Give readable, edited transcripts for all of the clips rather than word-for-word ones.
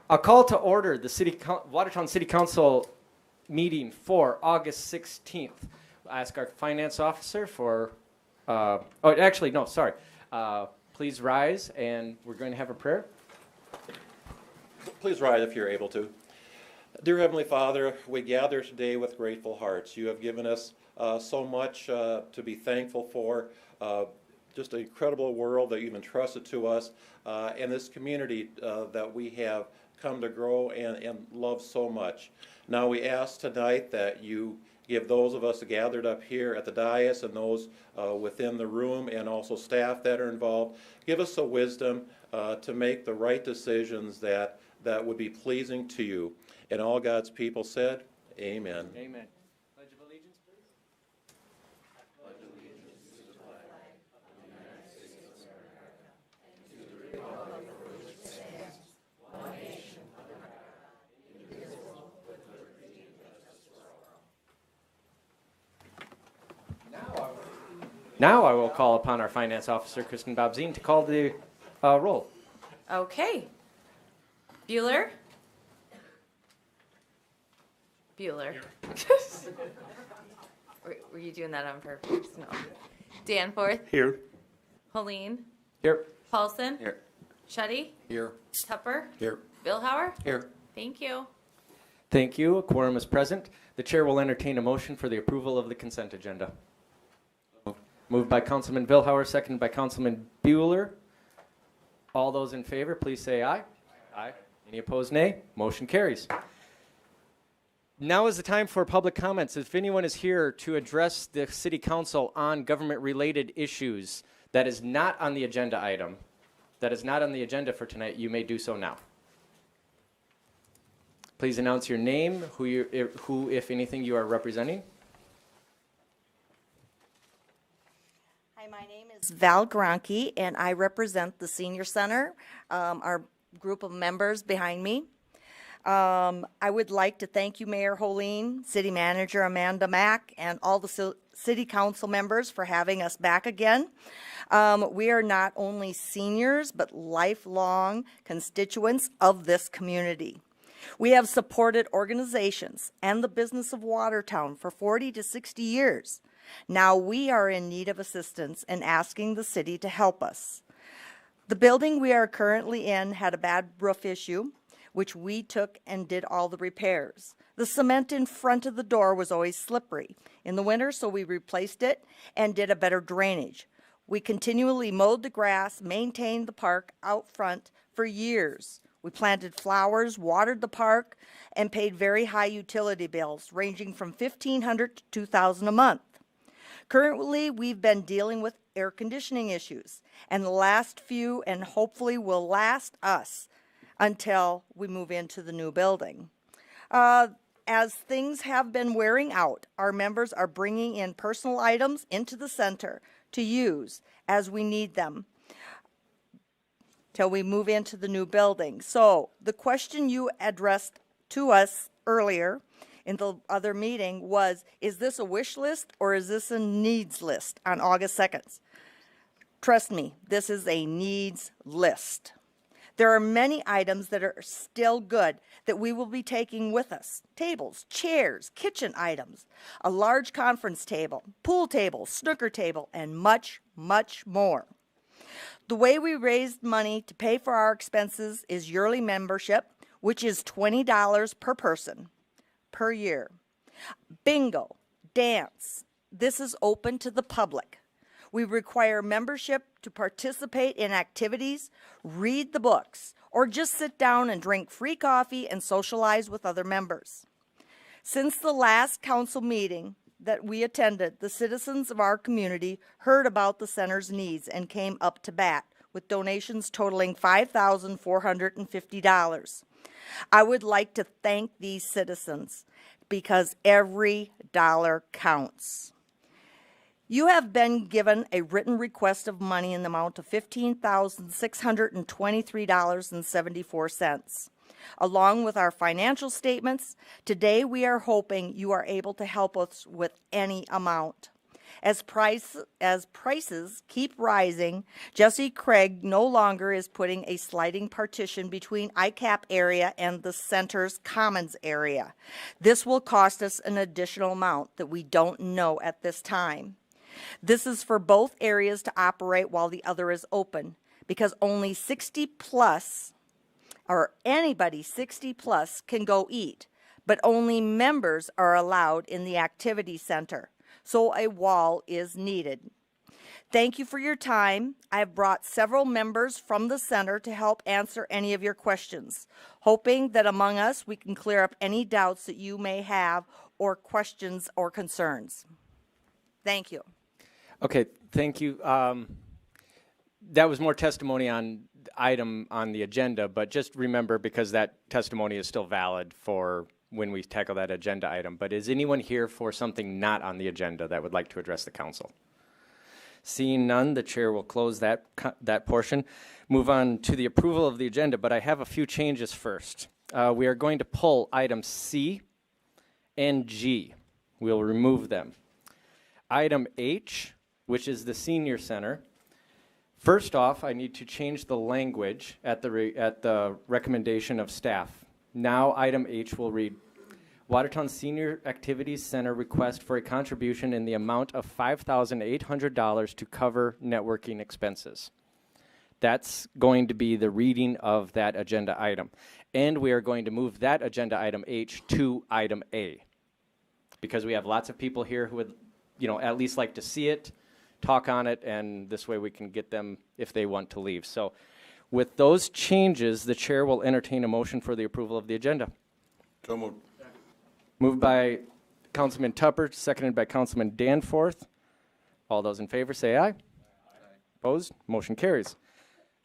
I'll call to order the Watertown City Council meeting for August 16th. I'll ask our finance officer for, please rise, and we're going to have a prayer. Please rise if you're able to. Dear Heavenly Father, we gather today with grateful hearts. You have given us so much to be thankful for, just an incredible world that you've entrusted to us, and this community that we have come to grow and love so much. Now we ask tonight that you give those of us gathered up here at the dais and those within the room and also staff that are involved, give us the wisdom to make the right decisions that would be pleasing to you. And all God's people said, amen. Amen. Pledge of allegiance, please. Pledge allegiance to the flag of the United States of America and to the republic for which it stands, one nation under God, indivisible, with liberty and justice for all. Now I will call upon our finance officer, Kristen Bobzine, to call the roll. Okay. Bueller? Were you doing that on purpose? No. Danforth? Here. Helene? Here. Paulson? Here. Shetty? Here. Tupper? Here. Billhauer? Here. Thank you. Thank you. A quorum is present. The chair will entertain a motion for the approval of the consent agenda. Moved by Councilman Billhauer, seconded by Councilman Bueller. All those in favor, please say aye. Aye. Any opposed, nay? Motion carries. Now is the time for public comments. If anyone is here to address the City Council on government-related issues that is not on the agenda item, that is not on the agenda for tonight, you may do so now. Please announce your name, who, if anything, you are representing. Hi, my name is Val Gronke, and I represent the Senior Center, our group of members behind me. I would like to thank you, Mayor Holeen, City Manager Amanda Mack, and all the City Council members for having us back again. We are not only seniors, but lifelong constituents of this community. We have supported organizations and the business of Watertown for 40 to 60 years. Now we are in need of assistance and asking the city to help us. The building we are currently in had a bad roof issue, which we took and did all the repairs. The cement in front of the door was always slippery in the winter, so we replaced it and did a better drainage. We continually mowed the grass, maintained the park out front for years. We planted flowers, watered the park, and paid very high utility bills, ranging from $1,500 to $2,000 a month. Currently, we've been dealing with air conditioning issues, and the last few, and hopefully will last us until we move into the new building. As things have been wearing out, our members are bringing in personal items into the center to use as we need them till we move into the new building. So the question you addressed to us earlier in the other meeting was, is this a wish list or is this a needs list on August 2nd? Trust me, this is a needs list. There are many items that are still good that we will be taking with us. Tables, chairs, kitchen items, a large conference table, pool table, snooker table, and much, much more. The way we raised money to pay for our expenses is yearly membership, which is $20 per person per year. Bingo, dance, this is open to the public. We require membership to participate in activities, read the books, or just sit down and drink free coffee and socialize with other members. Since the last council meeting that we attended, the citizens of our community heard about the center's needs and came up to bat with donations totaling $5,450. I would like to thank these citizens because every dollar counts. You have been given a written request of money in the amount of $15,623.74. Along with our financial statements, today we are hoping you are able to help us with any amount. As prices keep rising, Jesse Craig no longer is putting a sliding partition between ICAP area and the center's commons area. This will cost us an additional amount that we don't know at this time. This is for both areas to operate while the other is open, because only 60 plus, or anybody 60 plus, can go eat, but only members are allowed in the activity center, so a wall is needed. Thank you for your time. I have brought several members from the center to help answer any of your questions, hoping that among us we can clear up any doubts that you may have or questions or concerns. Thank you. Okay, thank you. That was more testimony on the item on the agenda, but just remember, because that testimony is still valid for when we tackle that agenda item. But is anyone here for something not on the agenda that would like to address the council? Seeing none, the chair will close that portion. Move on to the approval of the agenda, but I have a few changes first. We are going to pull items C and G. We'll remove them. Item H, which is the senior center. First off, I need to change the language at the recommendation of staff. Now, item H will read, Watertown Senior Activities Center request for a contribution in the amount of $5,800 to cover networking expenses. That's going to be the reading of that agenda item. And we are going to move that agenda item H to item A, because we have lots of people here who would, at least like to see it, talk on it, and this way we can get them if they want to leave. So with those changes, the chair will entertain a motion for the approval of the agenda. So moved. Moved by Councilman Tupper, seconded by Councilman Danforth. All those in favor say aye. Aye. Opposed? Motion carries.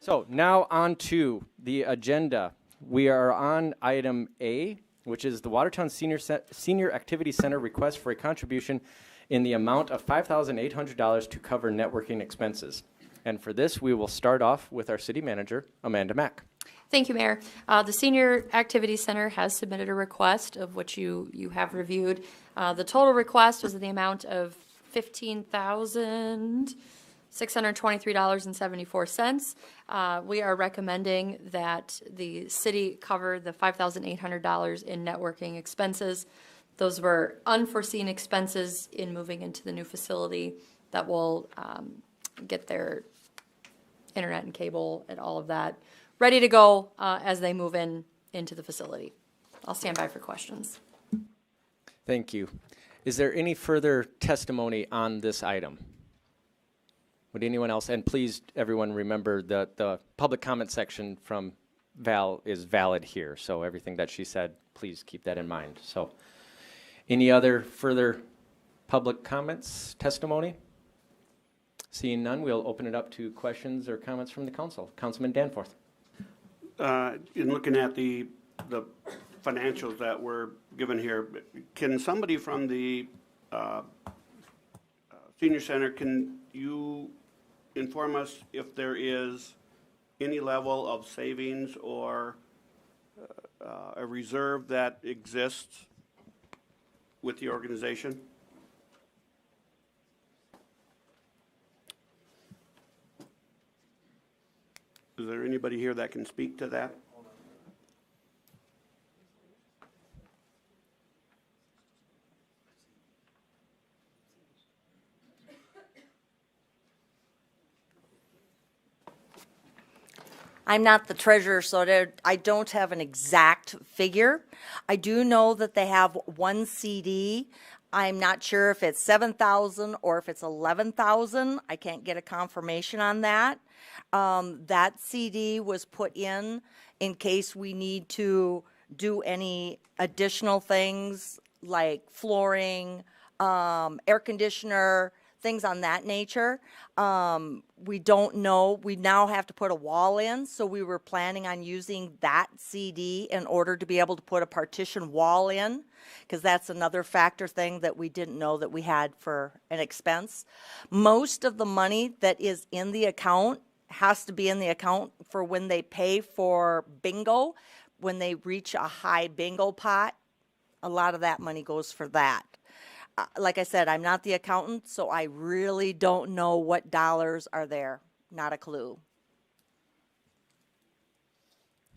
So now on to the agenda. We are on item A, which is the Watertown Senior Activity Center request for a contribution in the amount of $5,800 to cover networking expenses. And for this, we will start off with our city manager, Amanda Mack. Thank you, Mayor. The Senior Activity Center has submitted a request of which you have reviewed. The total request was in the amount of $15,623.74. We are recommending that the city cover the $5,800 in networking expenses. Those were unforeseen expenses in moving into the new facility that will get their internet and cable and all of that ready to go as they move into the facility. I'll stand by for questions. Thank you. Is there any further testimony on this item? Would anyone else, and please everyone remember that the public comment section from Val is valid here, so everything that she said, please keep that in mind. So any other further public comments, testimony? Seeing none, we'll open it up to questions or comments from the council. Councilman Danforth. In looking at the financials that were given here, can somebody from the senior center, can you inform us if there is any level of savings or a reserve that exists with the organization? Is there anybody here that can speak to that? I'm not the treasurer, so I don't have an exact figure. I do know that they have one CD. I'm not sure if it's 7,000 or if it's 11,000. I can't get a confirmation on that. That CD was put in case we need to do any additional things like flooring, air conditioner, things on that nature. We don't know. We now have to put a wall in, so we were planning on using that CD in order to be able to put a partition wall in, because that's another factor thing that we didn't know that we had for an expense. Most of the money that is in the account has to be in the account for when they pay for bingo. When they reach a high bingo pot, a lot of that money goes for that. Like I said, I'm not the accountant, so I really don't know what dollars are there. Not a clue.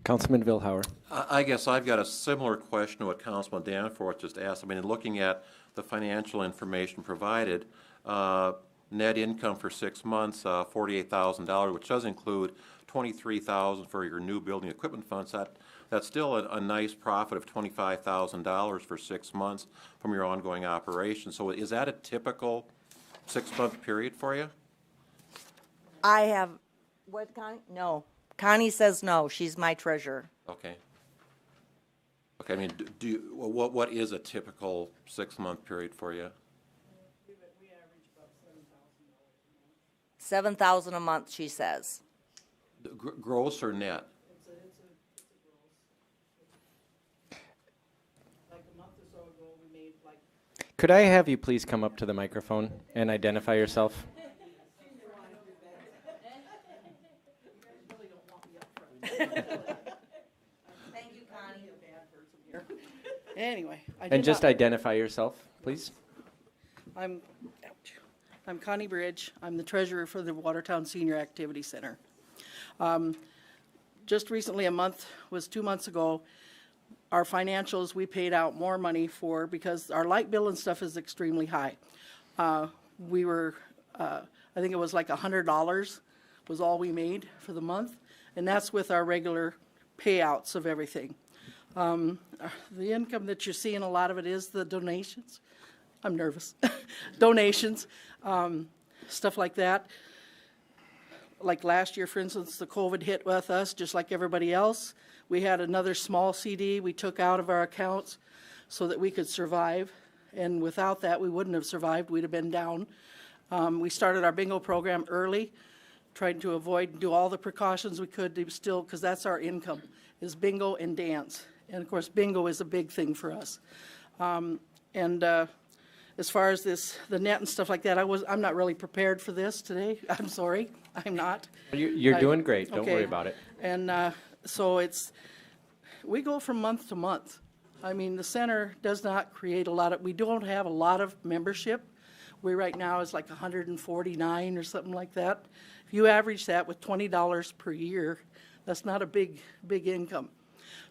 Councilman Vilhauer. I guess I've got a similar question to what Councilman Danforth just asked. I mean, looking at the financial information provided, net income for 6 months, $48,000, which does include $23,000 for your new building equipment funds. That's still a nice profit of $25,000 for 6 months from your ongoing operation. So is that a typical 6-month period for you? I have, what, Connie? No. Connie says no. She's my treasurer. Okay. Okay, I mean, what is a typical 6-month period for you? We average about $7,000 a month. $7,000 a month, she says. Gross or net? It's a gross. Like a month or so ago, we made like, Could I have you please come up to the microphone and identify yourself? Thank you, Connie. anyway. I And did just not- identify yourself, please. I'm Connie Bridge. I'm the treasurer for the Watertown Senior Activity Center. Just recently, 2 months ago, our financials, we paid out more money for, because our light bill and stuff is extremely high. We were, I think it was like $100 was all we made for the month, and that's with our regular payouts of everything. The income that you're seeing, a lot of it is the donations. I'm nervous. Donations, stuff like that. Like last year, for instance, the COVID hit with us, just like everybody else. We had another small CD we took out of our accounts so that we could survive. And without that, we wouldn't have survived. We'd have been down. We started our bingo program early, tried to avoid and do all the precautions we could to still, because that's our income, is bingo and dance. And of course, bingo is a big thing for us. As far as the net and stuff like that, I'm not really prepared for this today. I'm sorry, I'm not. You're doing great. Don't okay. worry about it. And so we go from month to month. I mean, the center does not create we don't have a lot of membership. We right now is like 149 or something like that. If you average that with $20 per year, that's not a big income.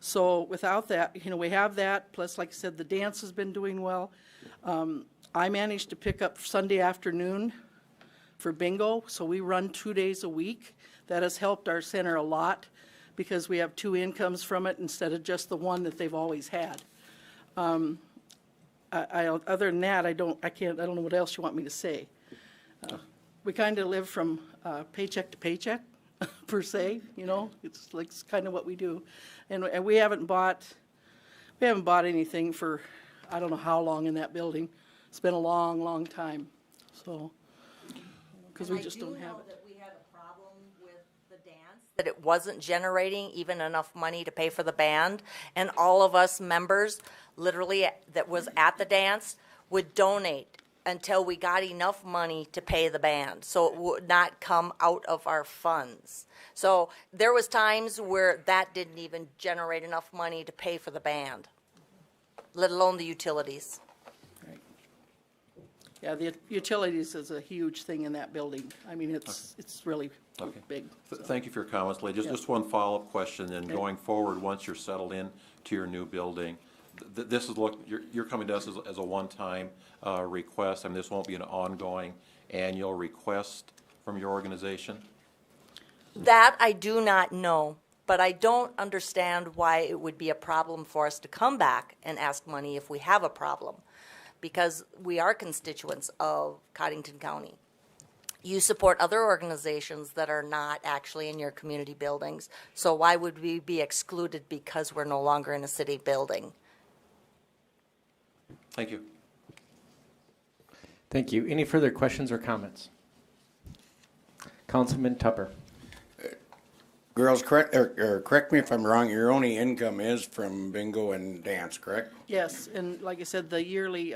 So without that, we have that, plus like I said, the dance has been doing well. I managed to pick up Sunday afternoon for bingo, so we run 2 days a week. That has helped our center a lot because we have 2 incomes from it instead of just the one that they've always had. Other than that, I don't know what else you want me to say. We kind of live from paycheck to paycheck, per se. It's kind of what we do, and we haven't bought anything for I don't know how long in that building. It's been a long, long time. So, because we just don't have I do know it. that we had a problem with the dance, that it wasn't generating even enough money to pay for the band, and all of us members, literally, that was at the dance, would donate until we got enough money to pay the band, so it would not come out of our funds. So there was times where that didn't even generate enough money to pay for the band, let alone the utilities. Right. Yeah, the utilities is a huge thing in that building. I mean, it's really Okay. big. Thank you for your comments, Lee. Just one follow-up question, and going forward, once you're settled in to your new building, this is you're coming to us as a one-time request, and this won't be an ongoing annual request from your organization? That I do not know, but I don't understand why it would be a problem for us to come back and ask money if we have a problem, because we are constituents of Cottington County. You support other organizations that are not actually in your community buildings, so why would we be excluded because we're no longer in a city building? Thank you. Thank you. Any further questions or comments? Councilman Tupper. Girls, correct me if I'm wrong, your only income is from bingo and dance, correct? Yes, and like I said, the yearly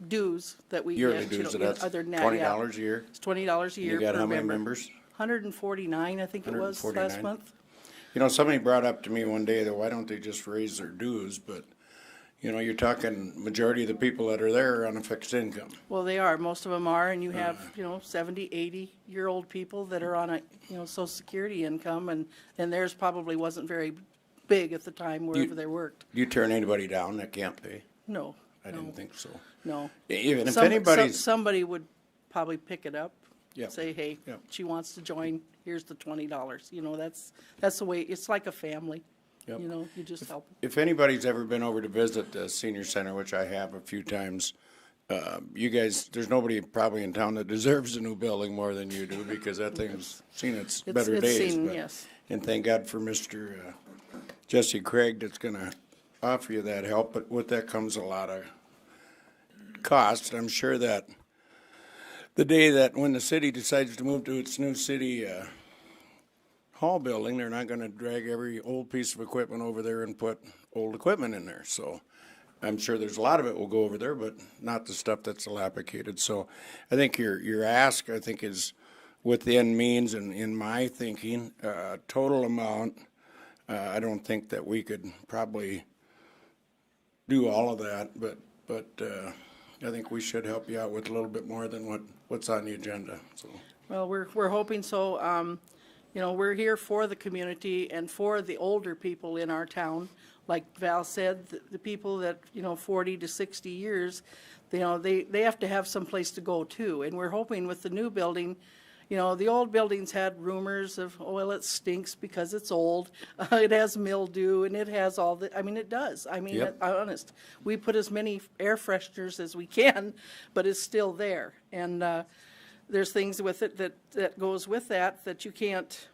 dues that we Yearly get, dues, so that's other than that, yeah. $20 a year? It's $20 a year You got per how many member. members? 149, I think it was last 149. month. You know, somebody brought up to me one day that why don't they just raise their dues, but, You know, you're talking majority of the people that are there are on a fixed income. Well, they are, most of them are, and you have, 70, 80-year-old people that are on a, Social Security income, and theirs probably wasn't very big at the time wherever they worked. Do you turn anybody down that can't pay? No. I didn't think so. No. Even if anybody's, Somebody would probably pick it up. Yep. Say, hey, Yep. she wants to join, here's the $20. That's the way, it's like a family. Yep. You just help them. if anybody's ever been over to visit the senior center, which I have a few times, you guys, there's nobody probably in town that deserves a new building more than you do, because that thing's seen its better It's days. seen, but- yes. And thank God for Mr. Jesse Craig that's gonna offer you that help, but with that comes a lot of cost. I'm sure that the day that when the city decides to move to its new city hall building, they're not gonna drag every old piece of equipment over there and put old equipment in there. So I'm sure there's a lot of it will go over there, but not the stuff that's dilapidated. So I think your ask, I think, is within means, and in my thinking, total amount, I don't think that we could probably do all of that, but I think we should help you out with a little bit more than what's on the agenda, so. Well, we're hoping so. We're here for the community and for the older people in our town. Like Val said, the people that, 40 to 60 years, they have to have some place to go too. And we're hoping with the new building, the old buildings had rumors of, oh, well, it stinks because it's old. It has mildew and it has all the, it does. Yep. Honest. We put as many air fresheners as we can, but it's still there. And there's things with it that goes with that you can't,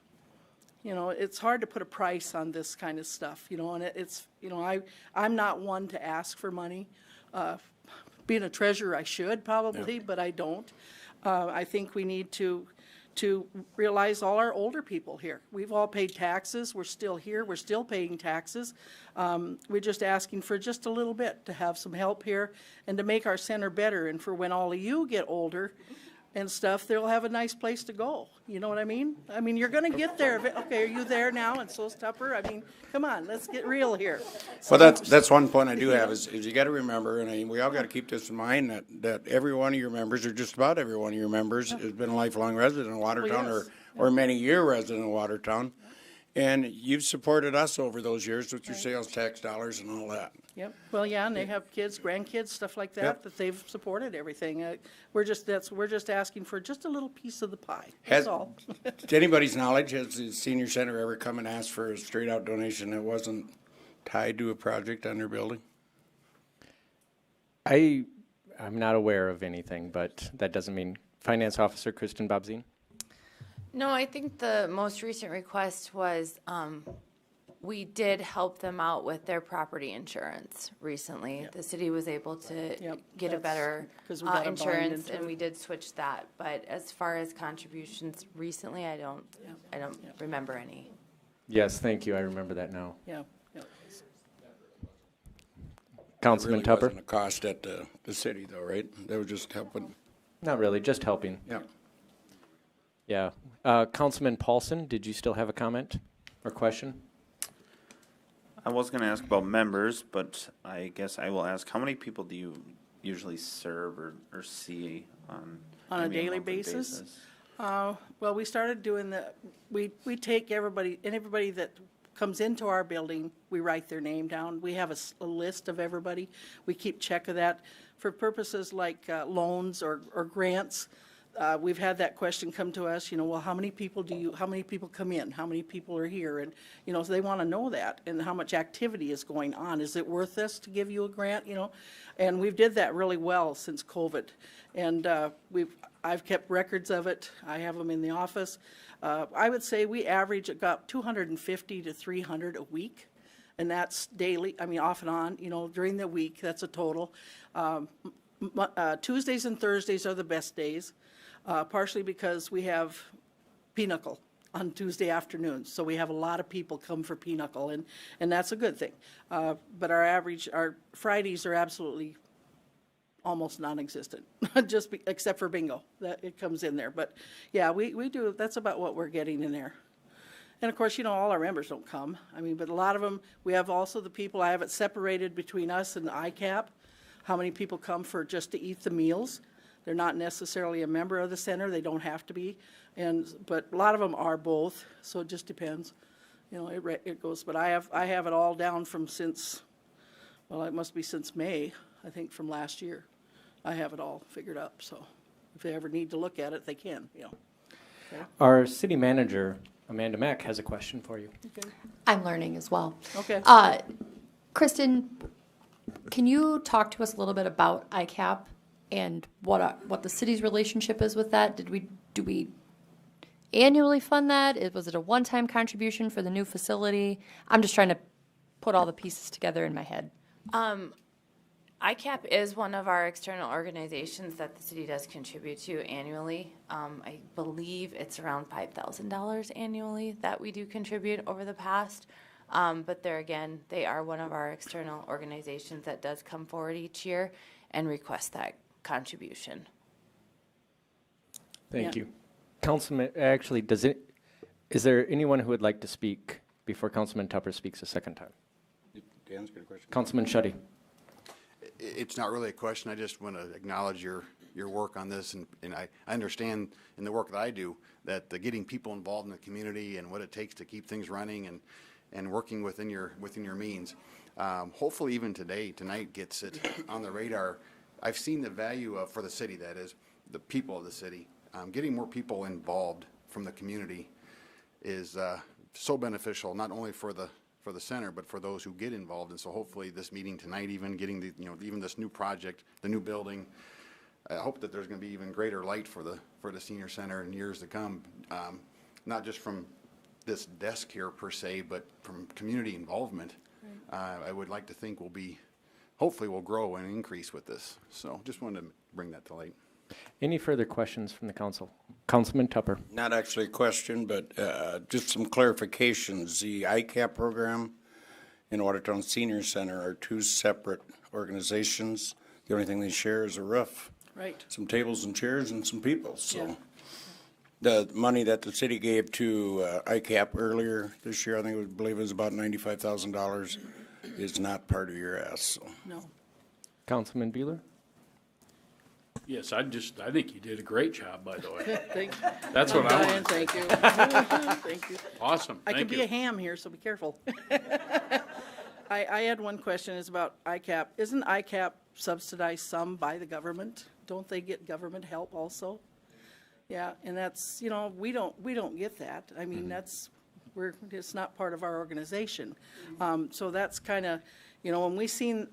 it's hard to put a price on this kind of stuff, and it's, I'm not one to ask for money. Being a treasurer, I should probably, but I don't. I think we need to realize all our older people here. We've all paid taxes. We're still here. We're still paying taxes. We're just asking for just a little bit to have some help here and to make our center better. And for when all of you get older and stuff, they'll have a nice place to go. You know what I mean? You're going to get there. Okay, are you there now? And so's Tupper. Come on, let's get real here. Well, that's one point I do have is you got to remember, and we all got to keep this in mind, that every one of your members, or just about every one of your members, has been a lifelong resident of Watertown, Well, yes. or many-year resident of Watertown. And you've supported us over those years with your sales tax dollars and all that. Yep. Well, yeah, and they have kids, grandkids, stuff like that, Yep. that they've supported everything. We're just asking for just a little piece of the pie. That's all. To anybody's knowledge, has the senior center ever come and asked for a straight-out donation that wasn't tied to a project on their building? I'm not aware of anything, but that doesn't mean. Finance Officer Kristen Bobzine? No, I think the most recent request was we did help them out with their property insurance recently. The city was able to Yep, get a that's better 'cause we got a bond insurance, into and it. we did switch that. But as far as contributions recently, I don't remember any. Yes, thank you. I remember that now. Yeah. Yeah. Councilman It really Tupper? wasn't a cost at the city though, right? They were just helping. Not really, just helping. Yeah. Yeah. Councilman Paulson, did you still have a comment or question? I was going to ask about members, but I guess I will ask, how many people do you usually serve or see on On a maybe daily monthly basis? Well, we started doing we take everybody that comes into our building, we write their name down. We have a list of everybody. We keep check of that for purposes like loans or grants. We've had that question come to us, well, how many people come in? How many people are here? And, so they want to know that and how much activity is going on. Is it worth this to give you a grant, And we've did that really well since COVID. And I've kept records of it. I have them in the office. I would say we average about 250 to 300 a week. And that's daily, off and on, during the week, that's a total. Tuesdays and Thursdays are the best days. Partially because we have Pinochle on Tuesday afternoons, so we have a lot of people come for Pinochle, and that's a good thing. But our Fridays are absolutely almost non-existent, except for bingo, that it comes in there. But yeah, we do. That's about what we're getting in there. And of course, all our members don't come. I mean, but a lot of them, we have also the people, I have it separated between us and ICAP, how many people come for just to eat the meals. They're not necessarily a member of the center, they don't have to be. But a lot of them are both, so it just depends. It goes, but I have it all down from since, well, it must be since May, I think, from last year. I have it all figured up, so if they ever need to look at it, they can, Okay. Our city manager, Amanda Mack, has a question for you. Okay. I'm learning as well. Okay. Kristen, can you talk to us a little bit about ICAP and what the city's relationship is with that? Do we annually fund that? Was it a one-time contribution for the new facility? I'm just trying to put all the pieces together in my head. ICAP is one of our external organizations that the city does contribute to annually. I believe it's around $5,000 annually that we do contribute over the past. But there again, they are one of our external organizations that does come forward each year and request that contribution. Thank you. Councilman, actually, is there anyone who would like to speak before Councilman Tupper speaks a second time? Dan's got a question. Councilman Shetty. It's not really a question. I just want to acknowledge your work on this, and I understand in the work that I do that getting people involved in the community and what it takes to keep things running and working within your means. Hopefully, even tonight gets it on the radar. I've seen the value for the city, that is, the people of the city. Getting more people involved from the community is so beneficial, not only for the center, but for those who get involved. And so hopefully this meeting tonight, even getting even this new project, the new building, I hope that there's going to be even greater light for the senior center in years to come, not just from this desk here per se, but from community involvement. Right. I would like to think hopefully we'll grow and increase with this. So just wanted to bring that to light. Any further questions from the council? Councilman Tupper. Not actually a question, but just some clarifications. The ICAP program and Watertown Senior Center are two separate organizations. The only thing they share is a roof. Right. Some tables and chairs and some people. So Yeah. the money that the city gave to ICAP earlier this year, I believe it was about $95,000, is not part of your ask. So. No. Councilman Bueller. Yes, I think you did a great job, by the way. Thank you. That's what I want. Thank you. Thank you. Awesome. I Thank can you. be a ham here, so be careful. I had one question, is about ICAP. Isn't ICAP subsidized some by the government? Don't they get government help also? Yeah, and that's, we don't get that. I mean, it's not part of our organization. So that's kind of, when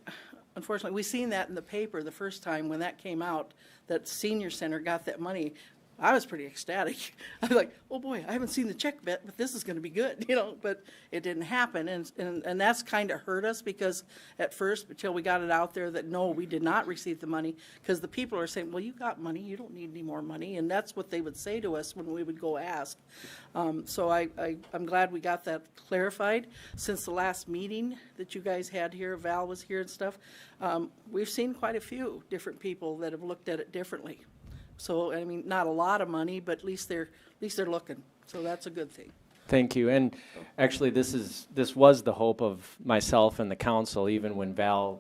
unfortunately, we seen that in the paper the first time when that came out, that senior center got that money. I was pretty ecstatic. I was like, oh boy, I haven't seen the check yet, but this is going to be good, but it didn't happen. And that's kind of hurt us, because at first, until we got it out there that no, we did not receive the money, because the people are saying, well, you got money, you don't need any more money. And that's what they would say to us when we would go ask. So I'm glad we got that clarified. Since the last meeting that you guys had here, Val was here and stuff, we've seen quite a few different people that have looked at it differently. So, I mean, not a lot of money, but at least they're looking. So that's a good thing. Thank you. And actually, this was the hope of myself and the council, even when Val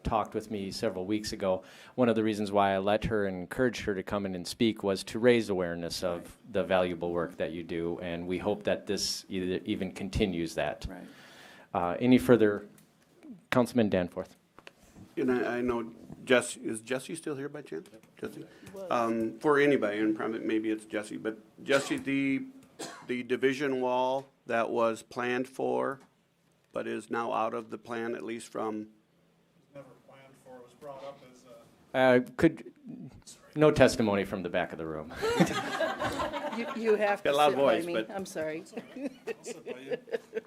talked with me several weeks ago. One of the reasons why I let her and encouraged her to come in and speak was to raise awareness of the valuable work that you do, and we hope that this even continues that. Right. Any further? Councilman Danforth. And I know is Jesse still here by chance? Jesse? For anybody, and probably maybe it's Jesse, but Jesse, the division wall that was planned for, but is now out of the plan, at least from. Never planned for. It was brought up as no testimony from the back of the room. You have to Got a loud sit voice, by me. but- I'm sorry. I'll sit by you.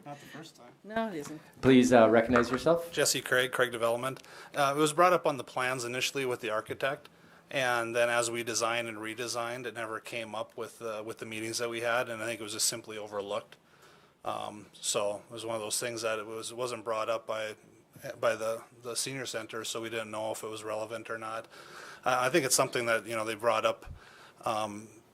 Not the first time. No, it isn't. Please recognize yourself. Jesse Craig Development. It was brought up on the plans initially with the architect, and then as we designed and redesigned, it never came up with the meetings that we had, and I think it was just simply overlooked. So it was one of those things that it wasn't brought up by the senior center, so we didn't know if it was relevant or not. I think it's something that they brought up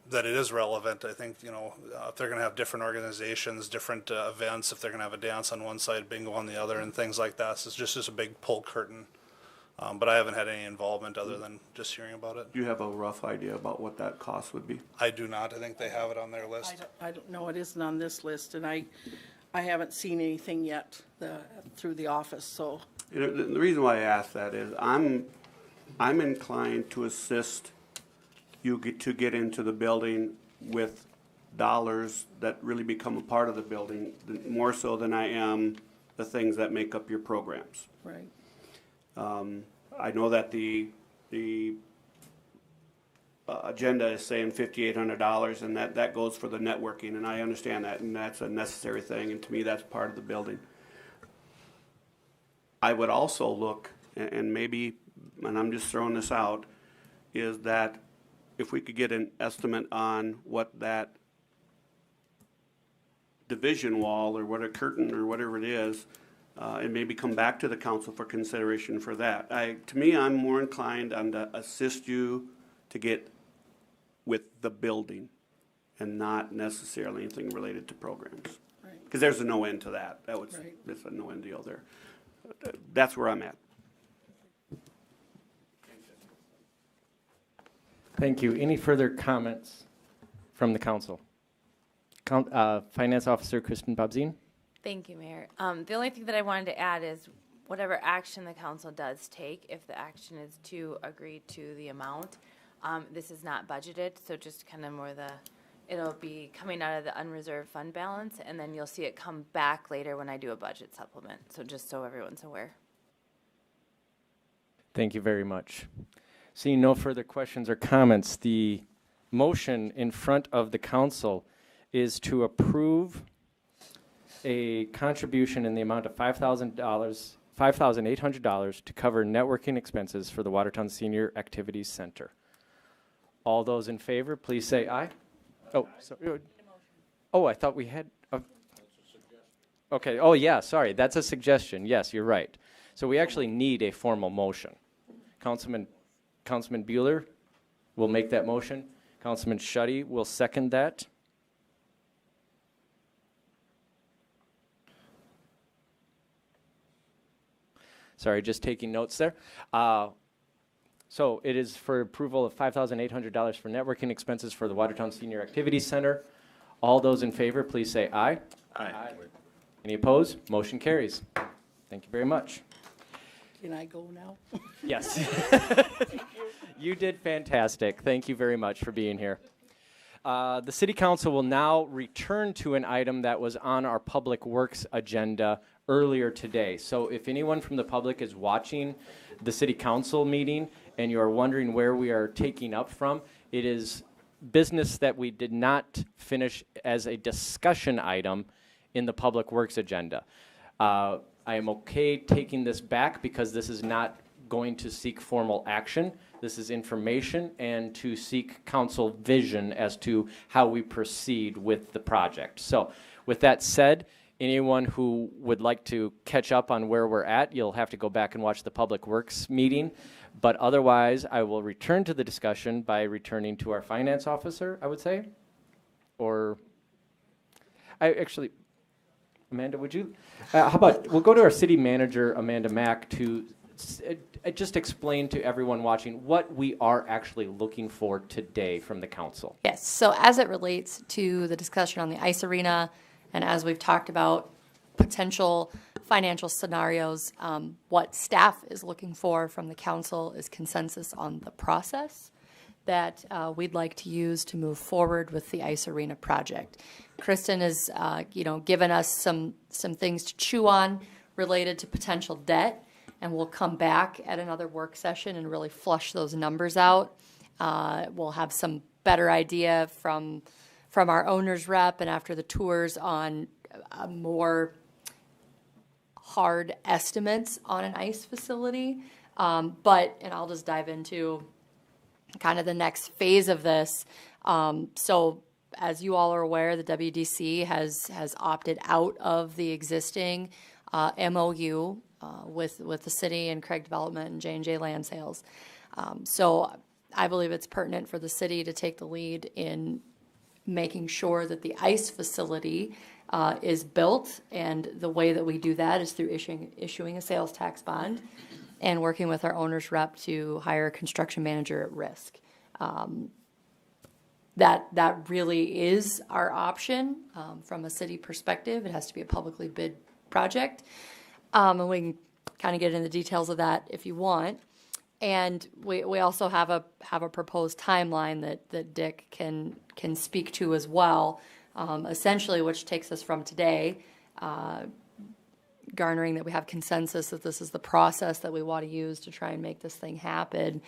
that it is relevant. I think, if they're going to have different organizations, different events, if they're going to have a dance on one side, bingo on the other, and things like that, so it's just a big pull curtain. But I haven't had any involvement other than just hearing about it. Do you have a rough idea about what that cost would be? I do not. I think they have it on their list. I don't know, it isn't on this list, and I haven't seen anything yet through the office, so. The reason why I ask that is I'm inclined to assist you to get into the building with dollars that really become a part of the building, more so than I am the things that make up your programs. Right. I know that the agenda is saying $5,800, and that goes for the networking, and I understand that, and that's a necessary thing, and to me, that's part of the building. I would also look, and maybe, and I'm just throwing this out, is that if we could get an estimate on what that division wall or what a curtain or whatever it is, and maybe come back to the council for consideration for that. To me, I'm more inclined to assist you to get with the building and not necessarily anything related to programs. Because there's a no end to that. It's a no end deal there. That's where I'm at. Thank you. Any further comments from the council? Finance Officer Kristen Bobzien. Thank you, Mayor. The only thing that I wanted to add is whatever action the council does take, if the action is to agree to the amount, this is not budgeted, so just kind of more it'll be coming out of the unreserved fund balance, and then you'll see it come back later when I do a budget supplement, so just so everyone's aware. Thank you very much. Seeing no further questions or comments, the motion in front of the council is to approve a contribution in the amount of $5,800 to cover networking expenses for the Watertown Senior Activities Center. All those in favor, please say aye. Oh, sorry. Oh, I thought we had. Okay. Oh, yeah. Sorry, that's a suggestion. Yes, you're right. So we actually need a formal motion. Councilman Bueller will make that motion. Councilman Schutte will second that. Sorry, just taking notes there. So it is for approval of $5,800 for networking expenses for the Watertown Senior Activities Center. All those in favor, please say aye. Aye. Any opposed? Motion carries. Thank you very much. Can I go now? Yes. You did fantastic. Thank you very much for being here. The City Council will now return to an item that was on our Public Works agenda earlier today. So if anyone from the public is watching the City Council meeting and you are wondering where we are taking up from, it is business that we did not finish as a discussion item in the Public Works agenda. I am okay taking this back because this is not going to seek formal action. This is information and to seek council vision as to how we proceed with the project. So with that said, anyone who would like to catch up on where we're at, you'll have to go back and watch the Public Works meeting. But otherwise, I will return to the discussion by returning to our finance officer, I would say. Or, Amanda, would you? How about, we'll go to our city manager, Amanda Mack, to just explain to everyone watching what we are actually looking for today from the council. Yes, so as it relates to the discussion on the ice arena, and as we've talked about potential financial scenarios, what staff is looking for from the council is consensus on the process that we'd like to use to move forward with the ice arena project. Kristen has, given us some things to chew on related to potential debt, and we'll come back at another work session and really flush those numbers out. We'll have some better idea from our owner's rep and after the tours on more hard estimates on an ice facility. And I'll just dive into kind of the next phase of this. So as you all are aware, the WDC has opted out of the existing MOU with the city and Craig Development and J&J Land Sales. So I believe it's pertinent for the city to take the lead in making sure that the ICE facility is built, and the way that we do that is through issuing a sales tax bond and working with our owner's rep to hire a construction manager at risk. That really is our option from a city perspective. It has to be a publicly bid project, and we can kind of get into the details of that if you want. And we also have a proposed timeline that Dick can speak to as well, essentially, which takes us from today, garnering that we have consensus that this is the process that we want to use to try and make this thing happen,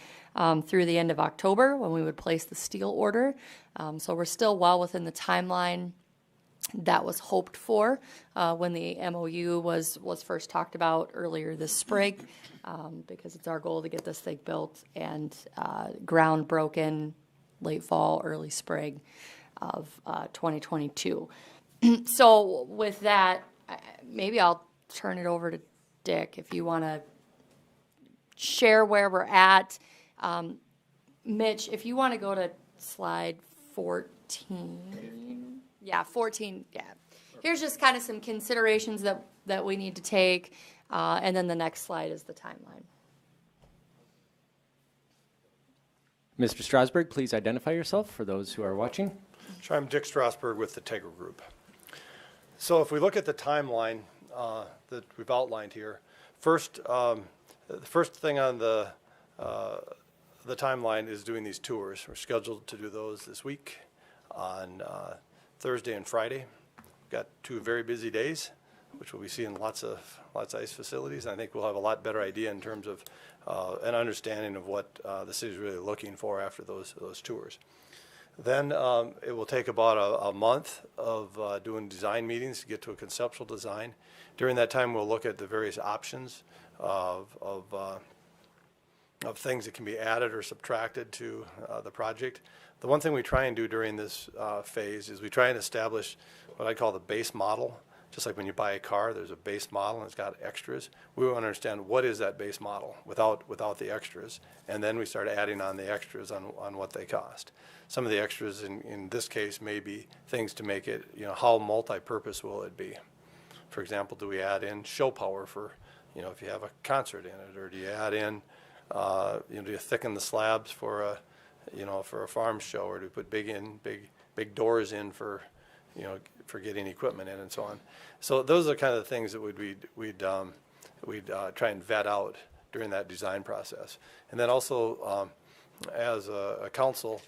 through the end of October, when we would place the steel order. So we're still well within the timeline that was hoped for when the MOU was first talked about earlier this spring, because it's our goal to get this thing built and ground broken late fall, early spring of 2022. So with that, maybe I'll turn it over to Dick if you want to share where we're at. Mitch, if you want to go to slide 14. Yeah, 14, yeah. Here's just kind of some considerations that we need to take, and then the next slide is the timeline. Mr. Strasburg, please identify yourself for those who are watching. Sure, I'm Dick Strasburg with the Tegra Group. So if we look at the timeline that we've outlined here, first, the first thing on the timeline is doing these tours. We're scheduled to do those this week on Thursday and Friday. We've got 2 very busy days, which we'll be seeing lots of ICE facilities. And I think we'll have a lot better idea in terms of an understanding of what the city's really looking for after those tours. Then it will take about a month of doing design meetings to get to a conceptual design. During that time, we'll look at the various options of things that can be added or subtracted to the project. The one thing we try and do during this phase is we try and establish what I call the base model. Just like when you buy a car, there's a base model and it's got extras. We want to understand what is that base model without the extras, and then we start adding on the extras on what they cost. Some of the extras in this case may be things to make it, how multi-purpose will it be? For example, do we add in show power for, if you have a concert in it, or do you add in, do you thicken the slabs for a farm show, or do we put big doors in for getting equipment in and so on. So those are kind of the things that we'd try and vet out during that design process. And then also, as a council,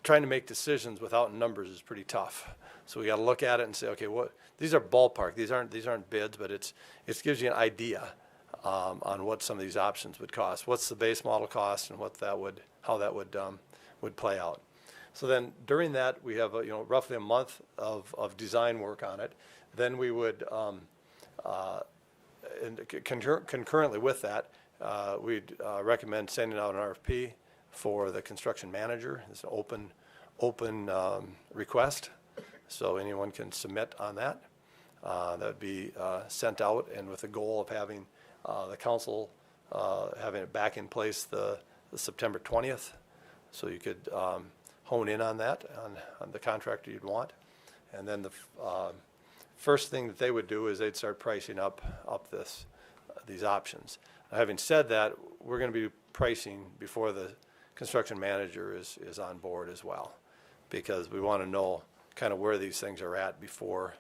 trying to make decisions without numbers is pretty tough. So we got to look at it and say, okay, these are ballpark. These aren't bids, but it gives you an idea on what some of these options would cost. What's the base model cost, and how that would play out. So then during that, we have roughly a month of design work on it. Then we would, concurrently with that, we'd recommend sending out an RFP for the construction manager. It's an open request, so anyone can submit on that. That would be sent out, and with the goal of having the council having it back in place the September 20th, so you could hone in on that, on the contractor you'd want. And then the first thing that they would do is they'd start pricing up these options. Now, having said that, we're going to be pricing before the construction manager is on board as well, because we want to know kind of where these things are at before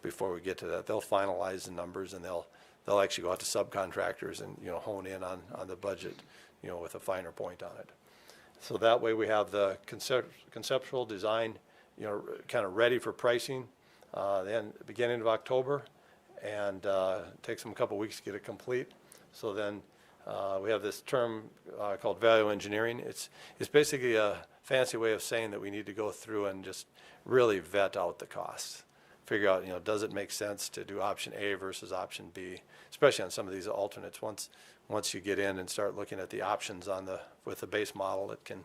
we get to that. They'll finalize the numbers, and they'll actually go out to subcontractors and hone in on the budget, with a finer point on it. So that way we have the conceptual design, kind of ready for pricing, then beginning of October, and it takes them a couple weeks to get it complete. So then we have this term called value engineering. It's basically a fancy way of saying that we need to go through and just really vet out the costs. Figure out, does it make sense to do option A versus option B, especially on some of these alternates. Once you get in and start looking at the options with the base model, it can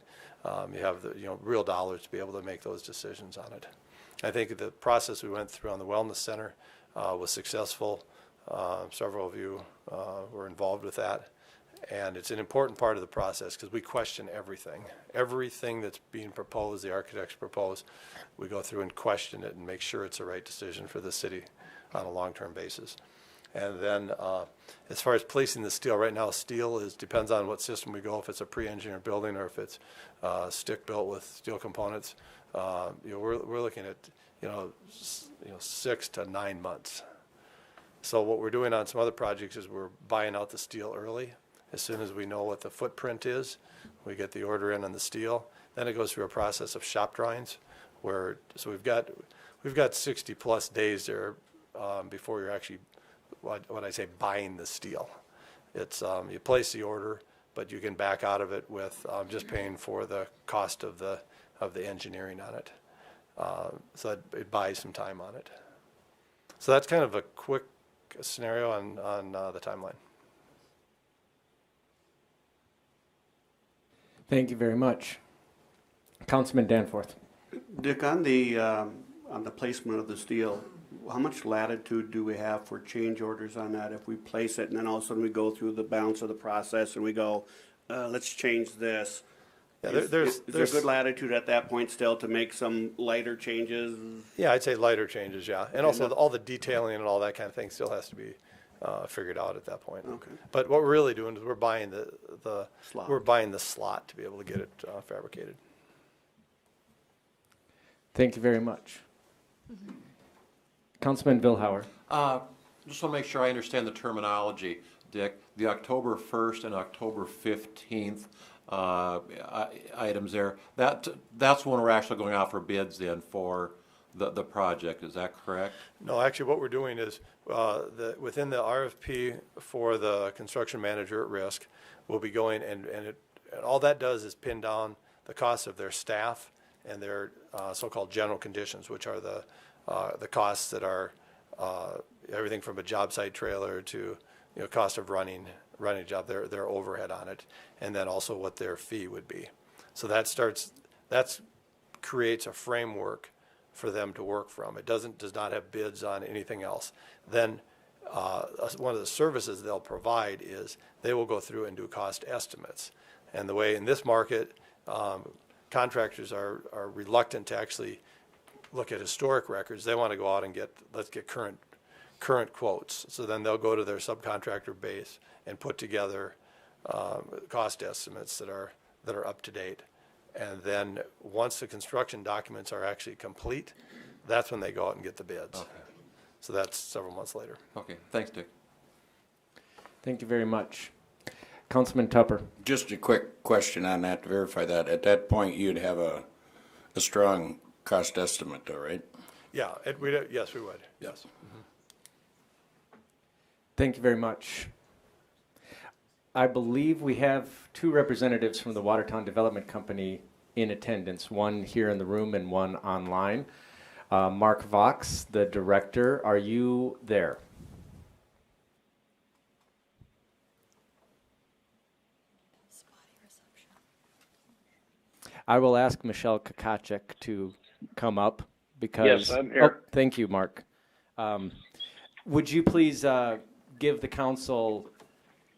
you have the real dollars to be able to make those decisions on it. I think the process we went through on the Wellness Center was successful. Several of you were involved with that, And it's an important part of the process because we question everything. Everything that's being proposed, the architects propose, we go through and question it and make sure it's the right decision for the city on a long-term basis. And then as far as placing the steel, right now steel depends on what system we go, if it's a pre-engineered building or if it's stick-built with steel components. We're looking at 6 to 9 months. So what we're doing on some other projects is we're buying out the steel early. As soon as we know what the footprint is, we get the order in on the steel. Then it goes through a process of shop drawings, so we've got 60 plus days there before you're actually, what I say, buying the steel. It's you place the order, but you can back out of it with just paying for the cost of the engineering on it. So it buys some time on it. So that's kind of a quick scenario on the timeline. Thank you very much. Councilman Danforth. Dick, on the placement of the steel, how much latitude do we have for change orders on that if we place it and then all of a sudden we go through the balance of the process and we go, let's change this? Yeah, is there good latitude at that point still to make some lighter changes? Yeah, I'd say lighter changes, yeah. And also all the detailing and all that kind of thing still has to be figured out at that point. Okay. But what we're really doing is we're buying the slot to be able to get it fabricated. Thank you very much. Councilman Vilhauer. Just want to make sure I understand the terminology, Dick. The October 1st and October 15th items there, that's when we're actually going out for bids then for the project. Is that correct? No, actually what we're doing is within the RFP for the construction manager at risk, we'll be going and all that does is pin down the cost of their staff and their so-called general conditions, which are the costs that are everything from a job site trailer to cost of running a job, their overhead on it, and then also what their fee would be. So that creates a framework for them to work from. It does not have bids on anything else. Then one of the services they'll provide is they will go through and do cost estimates. And the way in this market, contractors are reluctant to actually look at historic records. They want to go out and let's get current quotes. So then they'll go to their subcontractor base and put together cost estimates that are up to date. And then once the construction documents are actually complete, that's when they go out and get the bids. Okay. So that's several months later. Okay, thanks, Dick. Thank you very much. Councilman Tupper. Just a quick question on that to verify that. At that point, you'd have a strong cost estimate though, right? Yeah, yes, we would, yes. Mm-hmm. Thank you very much. I believe we have two representatives from the Watertown Development Company in attendance, one here in the room and one online. Mark Vox, the director, are you there? I will ask Michelle Kakacek to come up because... Yes, I'm here. Oh, thank you, Mark. Would you please give the council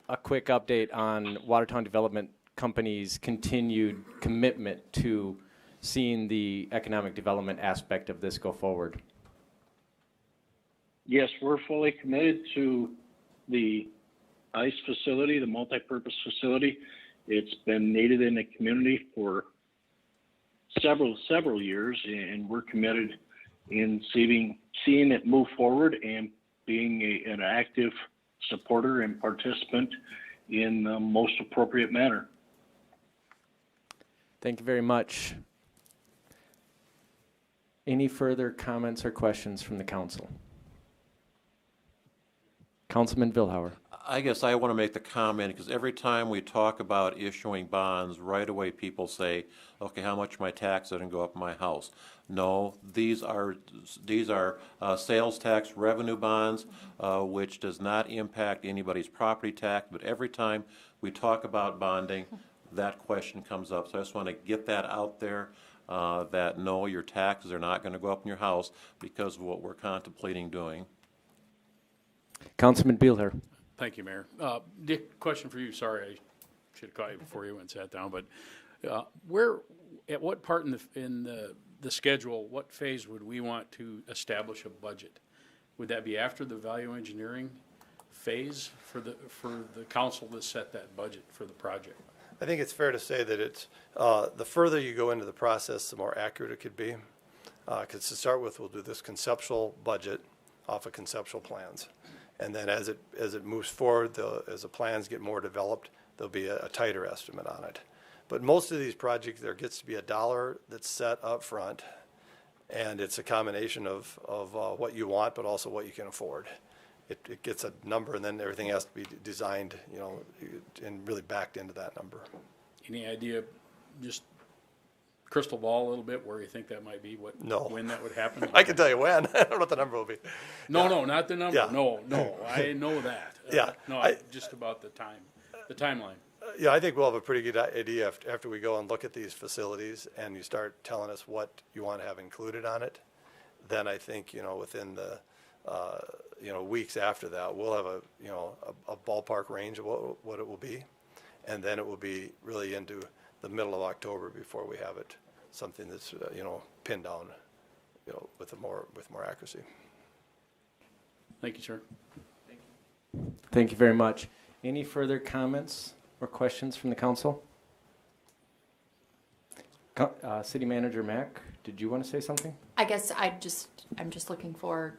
a quick update on Watertown Development Company's continued commitment to seeing the economic development aspect of this go forward? Yes, we're fully committed to the ICE facility, the multi-purpose facility. It's been needed in the community for several years, and we're committed in seeing it move forward and being an active supporter and participant in the most appropriate manner. Thank you very much. Any further comments or questions from the council? Councilman Vilhauer. I guess I want to make the comment because every time we talk about issuing bonds, right away people say, okay, how much my tax is going to go up in my house? No, these are sales tax revenue bonds, which does not impact anybody's property tax, but every time we talk about bonding, that question comes up. So I just want to get that out there, that no, your taxes are not going to go up in your house because of what we're contemplating doing. Councilman Beeler. Thank you, Mayor. Dick, question for you. Sorry, I should have caught you before you went and sat down, but at what part in the schedule, what phase would we want to establish a budget? Would that be after the value engineering phase for the council to set that budget for the project? I think it's fair to say that it's, the further you go into the process, the more accurate it could be. Because to start with, we'll do this conceptual budget off of conceptual plans. And then as it moves forward, as the plans get more developed, there'll be a tighter estimate on it. But most of these projects, there gets to be a dollar that's set up front, and it's a combination of what you want, but also what you can afford. It gets a number, and then everything has to be designed, you know, and really backed into that number. Any idea, just crystal ball a little bit, where you think that might be? When that would happen? I can tell you when. I don't know what the number will be. No, not the number. Yeah. No, I know that. Just about the timeline. Yeah, I think we'll have a pretty good idea after we go and look at these facilities and you start telling us what you want to have included on it. Then I think, you know, within the, weeks after that, we'll have a ballpark range of what it will be. And then it will be really into the middle of October before we have it, something that's, pinned down, with more accuracy. Thank you, sir. Thank you very much. Any further comments or questions from the council? City Manager Mack, did you want to say something? I guess I'm just looking for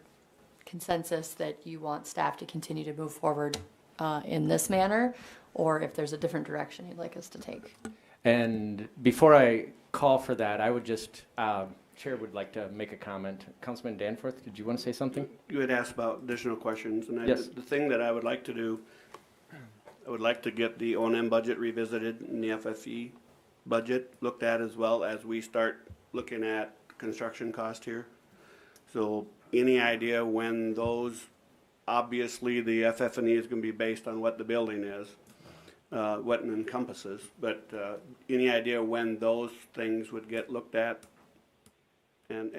consensus that you want staff to continue to move forward in this manner, or if there's a different direction you'd like us to take. And before I call for that, I would just, Chair would like to make a comment. Councilman Danforth, did you want to say something? You had asked about additional questions, and Yes. the thing that I would like to do, I would like to get the O&M budget revisited and the FFE budget looked at, as well as we start looking at construction cost here. So any idea when those, obviously the FF&E is going to be based on what the building is, what it encompasses, but any idea when those things would get looked at? And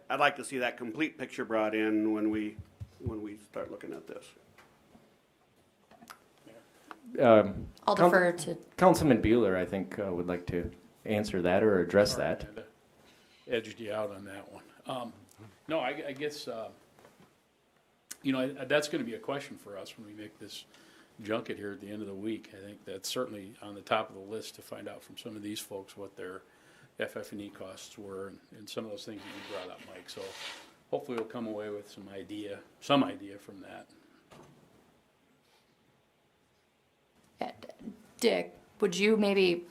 I'd like to see that complete picture brought in when we start looking at this. I'll defer to Councilman Bueller, I think, would like to answer that or address that. Edged you out on that one. No, I guess, that's going to be a question for us when we make this junket here at the end of the week. I think that's certainly on the top of the list to find out from some of these folks what their FF&E costs were and some of those things that you brought up, Mike. So hopefully we'll come away with some idea from that. Dick, would you maybe,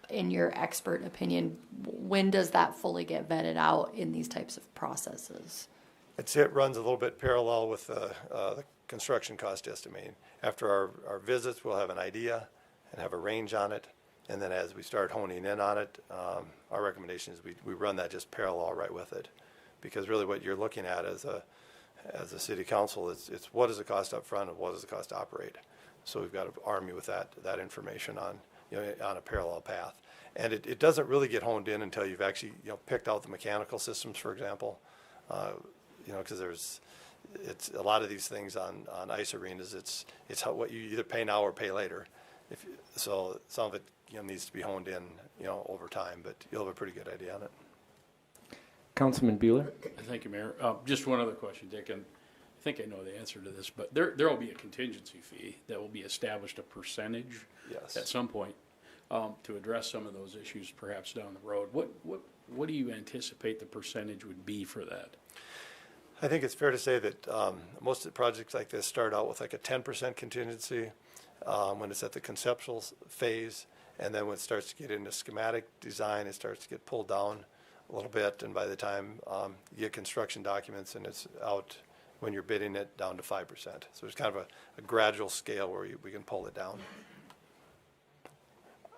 in your expert opinion, when does that fully get vetted out in these types of processes? It runs a little bit parallel with the construction cost estimating. After our visits, we'll have an idea and have a range on it. And then as we start honing in on it, our recommendation is we run that just parallel right with it. Because really what you're looking at as a city council, it's what is the cost up front and what is the cost to operate. So we've got to arm you with that information on a parallel path. And it doesn't really get honed in until you've actually picked out the mechanical systems, for example. Because it's a lot of these things on ice arenas. It's what you either pay now or pay later. So some of it needs to be honed in over time, but you'll have a pretty good idea on it. Councilman Bueller. Thank you, Mayor. Just one other question, Dick, and I think I know the answer to this, but there will be a contingency fee that will be established, a percentage at some point to address some of those issues perhaps down the road. What do you anticipate the percentage would be for that? I think it's fair to say that most of the projects like this start out with like a 10% contingency when it's at the conceptual phase, and then when it starts to get into schematic design, it starts to get pulled down a little bit, and by the time you get construction documents and it's out when you're bidding it, down to 5%. So there's kind of a gradual scale where we can pull it down.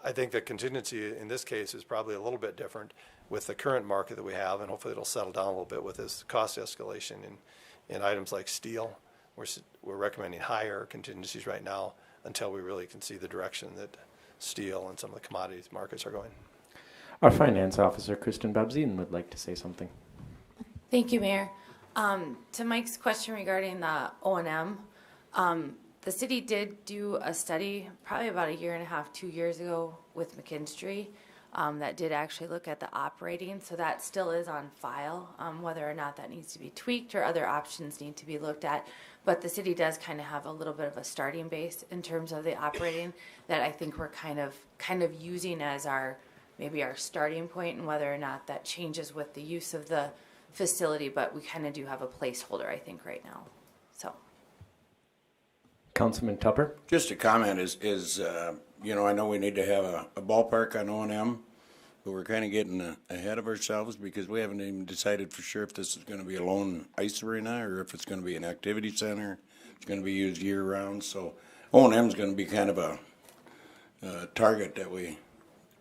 I think the contingency in this case is probably a little bit different with the current market that we have, and hopefully it'll settle down a little bit with this cost escalation in items like steel. We're recommending higher contingencies right now until we really can see the direction that steel and some of the commodities markets are going. Our finance officer, Kristen Babzien, would like to say something. Thank you, Mayor. To Mike's question regarding the O&M, The city did do a study probably about 1.5 years, 2 years ago with McKinstry that did actually look at the operating. So that still is on file, whether or not that needs to be tweaked or other options need to be looked at. But the city does kind of have a little bit of a starting base in terms of the operating that I think we're kind of using as maybe our starting point, and whether or not that changes with the use of the facility. But we kind of do have a placeholder, I think, right now. So. Councilman Tupper? Just a comment is you know, I know we need to have a ballpark on O&M, but we're kind of getting ahead of ourselves because we haven't even decided for sure if this is going to be a lone ice arena or if it's going to be an activity center. It's going to be used year round. So O&M is going to be kind of a target that we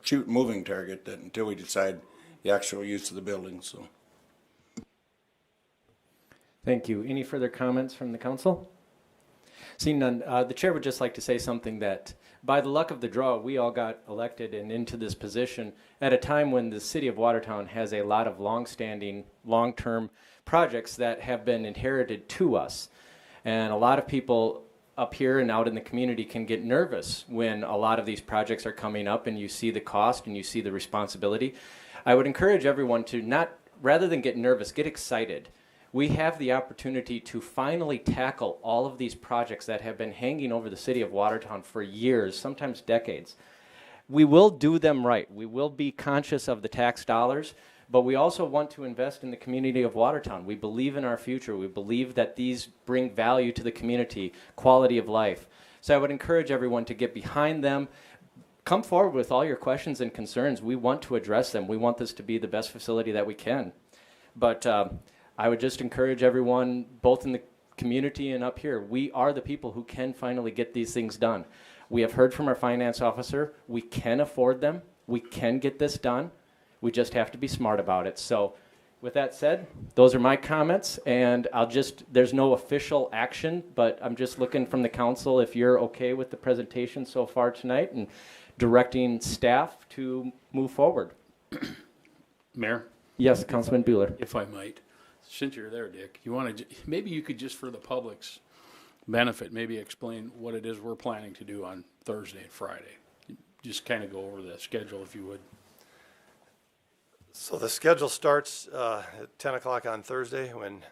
shoot, moving target that until we decide the actual use of the building. So. Thank you. Any further comments from the council? Seeing none, the chair would just like to say something that by the luck of the draw, we all got elected and into this position at a time when the city of Watertown has a lot of long-standing, long-term projects that have been inherited to us. And a lot of people up here and out in the community can get nervous when a lot of these projects are coming up and you see the cost and you see the responsibility. I would encourage everyone to not, rather than get nervous, get excited. We have the opportunity to finally tackle all of these projects that have been hanging over the city of Watertown for years, sometimes decades. We will do them right. We will be conscious of the tax dollars, but we also want to invest in the community of Watertown. We believe in our future. We believe that these bring value to the community, quality of life. So I would encourage everyone to get behind them. Come forward with all your questions and concerns. We want to address them. We want this to be the best facility that we can. But I would just encourage everyone, both in the community and up here, we are the people who can finally get these things done. We have heard from our finance officer. We can afford them. We can get this done. We just have to be smart about it. So with that said, those are my comments, and there's no official action, but I'm just looking from the council if you're okay with the presentation so far tonight and directing staff to move forward. Mayor? Yes, Councilman Bueller. If I might. Since you're there, Dick, maybe you could just for the public's benefit, maybe explain what it is we're planning to do on Thursday and Friday. Just kind of go over the schedule if you would. So the schedule starts at 10 o'clock on Thursday when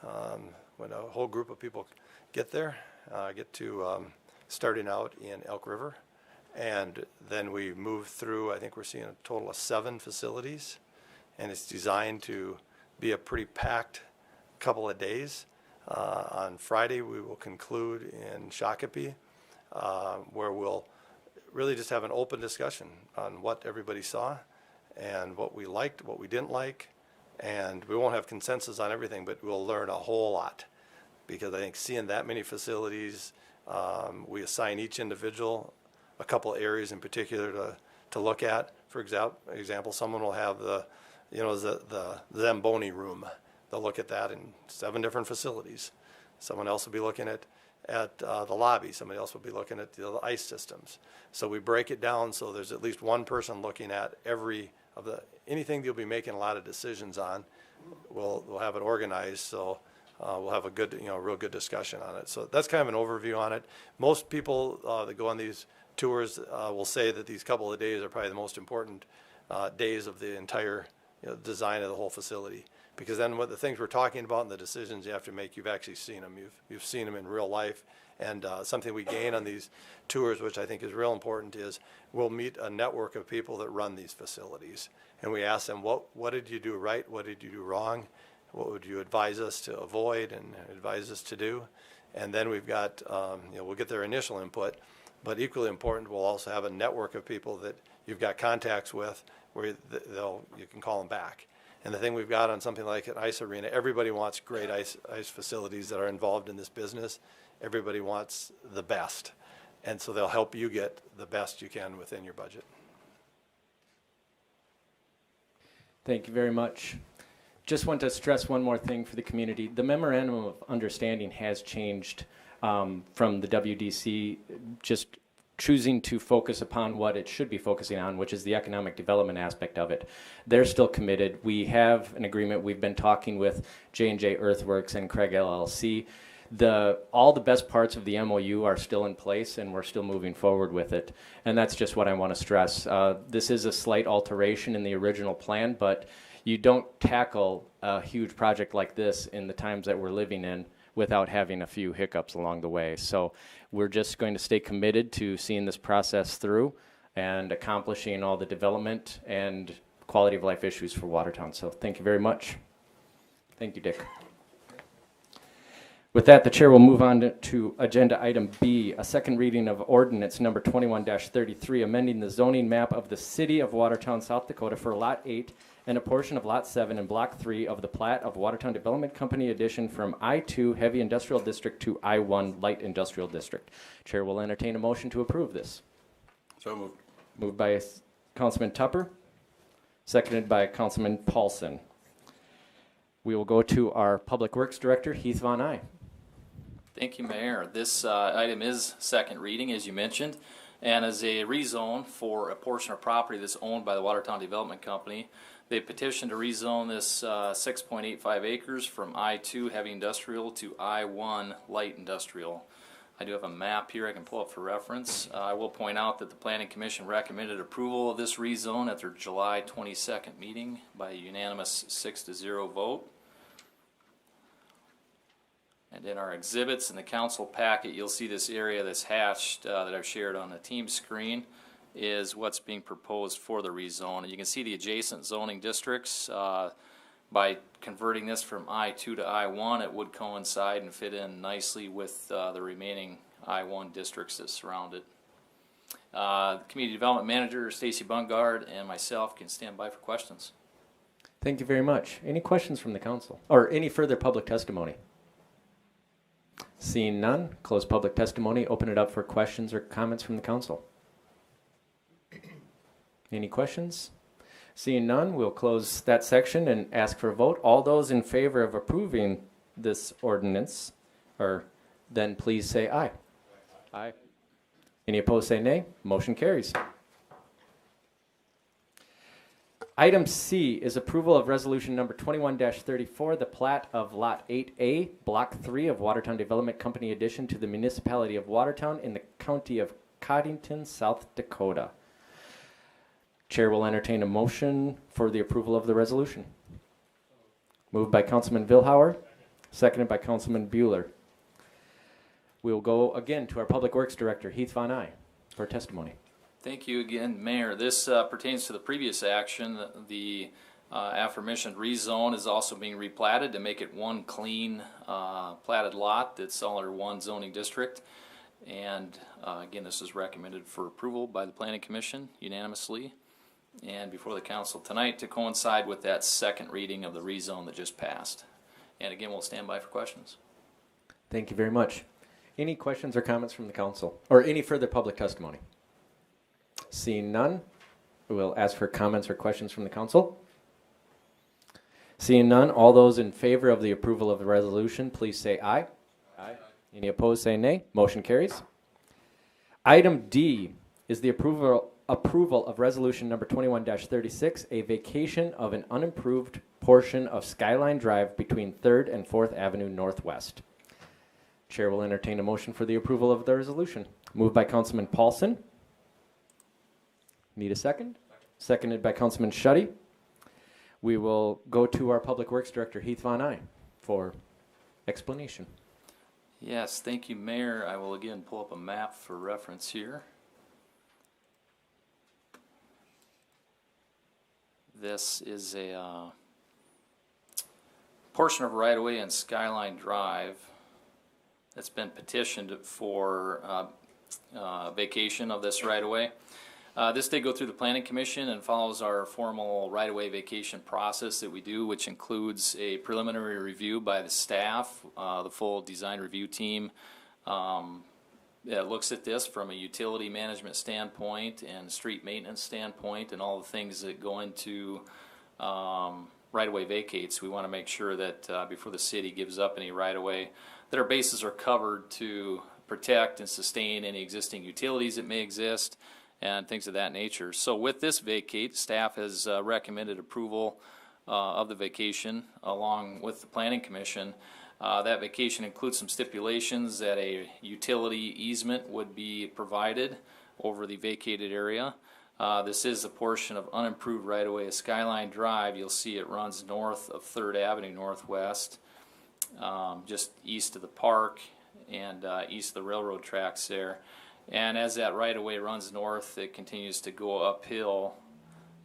a whole group of people get there, get to starting out in Elk River. And then we move through, I think we're seeing a total of 7 facilities, and it's designed to be a pretty packed couple of days. On Friday, we will conclude in Shakopee, where we'll really just have an open discussion on what everybody saw and what we liked, what we didn't like, and we won't have consensus on everything, but we'll learn a whole lot, because I think seeing that many facilities, we assign each individual a couple areas in particular to look at. For example, someone will have the Zamboni room. They'll look at that in 7 different facilities. Someone else will be looking at the lobby. Somebody else will be looking at the ice systems. So we break it down so there's at least one person looking at anything you'll be making a lot of decisions on. We'll have it organized, so we'll have a real good discussion on it. So that's kind of an overview on it. Most people that go on these tours will say that these couple of days are probably the most important days of the entire design of the whole facility, because then what the things we're talking about and the decisions you have to make, you've actually seen them. You've seen them in real life, and something we gain on these tours, which I think is real important, is we'll meet a network of people that run these facilities, and we ask them, what did you do right, what did you do wrong, what would you advise us to avoid and advise us to do, and then we've got we'll get their initial input, but equally important, we'll also have a network of people that you've got contacts with, where you can call them back. And the thing we've got on something like an ice arena, everybody wants great ice facilities that are involved in this business. Everybody wants the best. And so they'll help you get the best you can within your budget. Thank you very much. Just want to stress one more thing for the community. The memorandum of understanding has changed from the WDC, just choosing to focus upon what it should be focusing on, which is the economic development aspect of it. They're still committed. We have an agreement. We've been talking with J&J Earthworks and Craig LLC. all the best parts of the MOU are still in place, and we're still moving forward with it. And that's just what I want to stress. This is a slight alteration in the original plan, but you don't tackle a huge project like this in the times that we're living in without having a few hiccups along the way. So we're just going to stay committed to seeing this process through and accomplishing all the development and quality of life issues for Watertown. So thank you very much. Thank you, Dick. With that, the chair will move on to agenda item B, a second reading of ordinance number 21-33, amending the zoning map of the city of Watertown, South Dakota for Lot 8 and a portion of Lot 7 and Block 3 of the plat of Watertown Development Company addition from I-2 Heavy Industrial District to I-1 Light Industrial District. Chair will entertain a motion to approve this. So moved. Moved by Councilman Tupper, seconded by Councilman Paulson. We will go to our Public Works Director, Heath Von Eye. Thank you, Mayor. This item is second reading, as you mentioned, and is a rezone for a portion of property that's owned by the Watertown Development Company. They petitioned to rezone this 6.85 acres from I-2 Heavy Industrial to I-1 Light Industrial. I do have a map here I can pull up for reference. I will point out that the Planning Commission recommended approval of this rezone at their July 22nd meeting by a unanimous 6-0 vote. And in our exhibits in the council packet, you'll see this area that's hatched that I've shared on the team screen is what's being proposed for the rezone. And you can see the adjacent zoning districts. By converting this from I-2 to I-1, it would coincide and fit in nicely with the remaining I-1 districts that surround it. Community Development Manager Stacy Bungard and myself can stand by for questions. Thank you very much. Any questions from the council or any further public testimony? Seeing none, close public testimony, open it up for questions or comments from the council. Any questions? Seeing none, we'll close that section and ask for a vote. All those in favor of approving this ordinance, then please say aye. Aye. Any opposed say nay. Motion carries. Item C is approval of resolution number 21-34, the plat of Lot 8A, Block 3 of Watertown Development Company addition to the municipality of Watertown in the county of Coddington, South Dakota. Chair will entertain a motion for the approval of the resolution. Moved by Councilman Vilhauer, seconded by Councilman Bueller. We will go again to our Public Works Director, Heath Von Eye, for testimony. Thank you again, Mayor. This pertains to the previous action. The aforementioned rezone is also being replatted to make it one clean platted lot that's all under one zoning district. And again, this is recommended for approval by the Planning Commission unanimously and before the council tonight to coincide with that second reading of the rezone that just passed. And again, we'll stand by for questions. Thank you very much. Any questions or comments from the council or any further public testimony? Seeing none, we'll ask for comments or questions from the council. Seeing none, all those in favor of the approval of the resolution, please say aye. Aye. Any opposed, say nay. Motion carries. Item D is the approval of resolution number 21-36, a vacation of an unimproved portion of Skyline Drive between 3rd and 4th Avenue Northwest. Chair will entertain a motion for the approval of the resolution. Moved by Councilman Paulson. Need a second? Seconded by Councilman Schutte. We will go to our Public Works Director, Heath Von Eye, for explanation. Yes, thank you, Mayor. I will again pull up a map for reference here. This is a portion of right-of-way in Skyline Drive that's been petitioned for vacation of this right-of-way. This did go through the Planning Commission and follows our formal right-of-way vacation process that we do, which includes a preliminary review by the staff, the full design review team. It looks at this from a utility management standpoint and street maintenance standpoint and all the things that go into right-of-way vacates. We want to make sure that before the city gives up any right-of-way, that our bases are covered to protect and sustain any existing utilities that may exist and things of that nature. So with this vacate, staff has recommended approval of the vacation along with the Planning Commission. That vacation includes some stipulations that a utility easement would be provided over the vacated area. This is a portion of unimproved right-of-way of Skyline Drive. You'll see it runs north of 3rd Avenue Northwest, just east of the park and east of the railroad tracks there. And as that right-of-way runs north, it continues to go uphill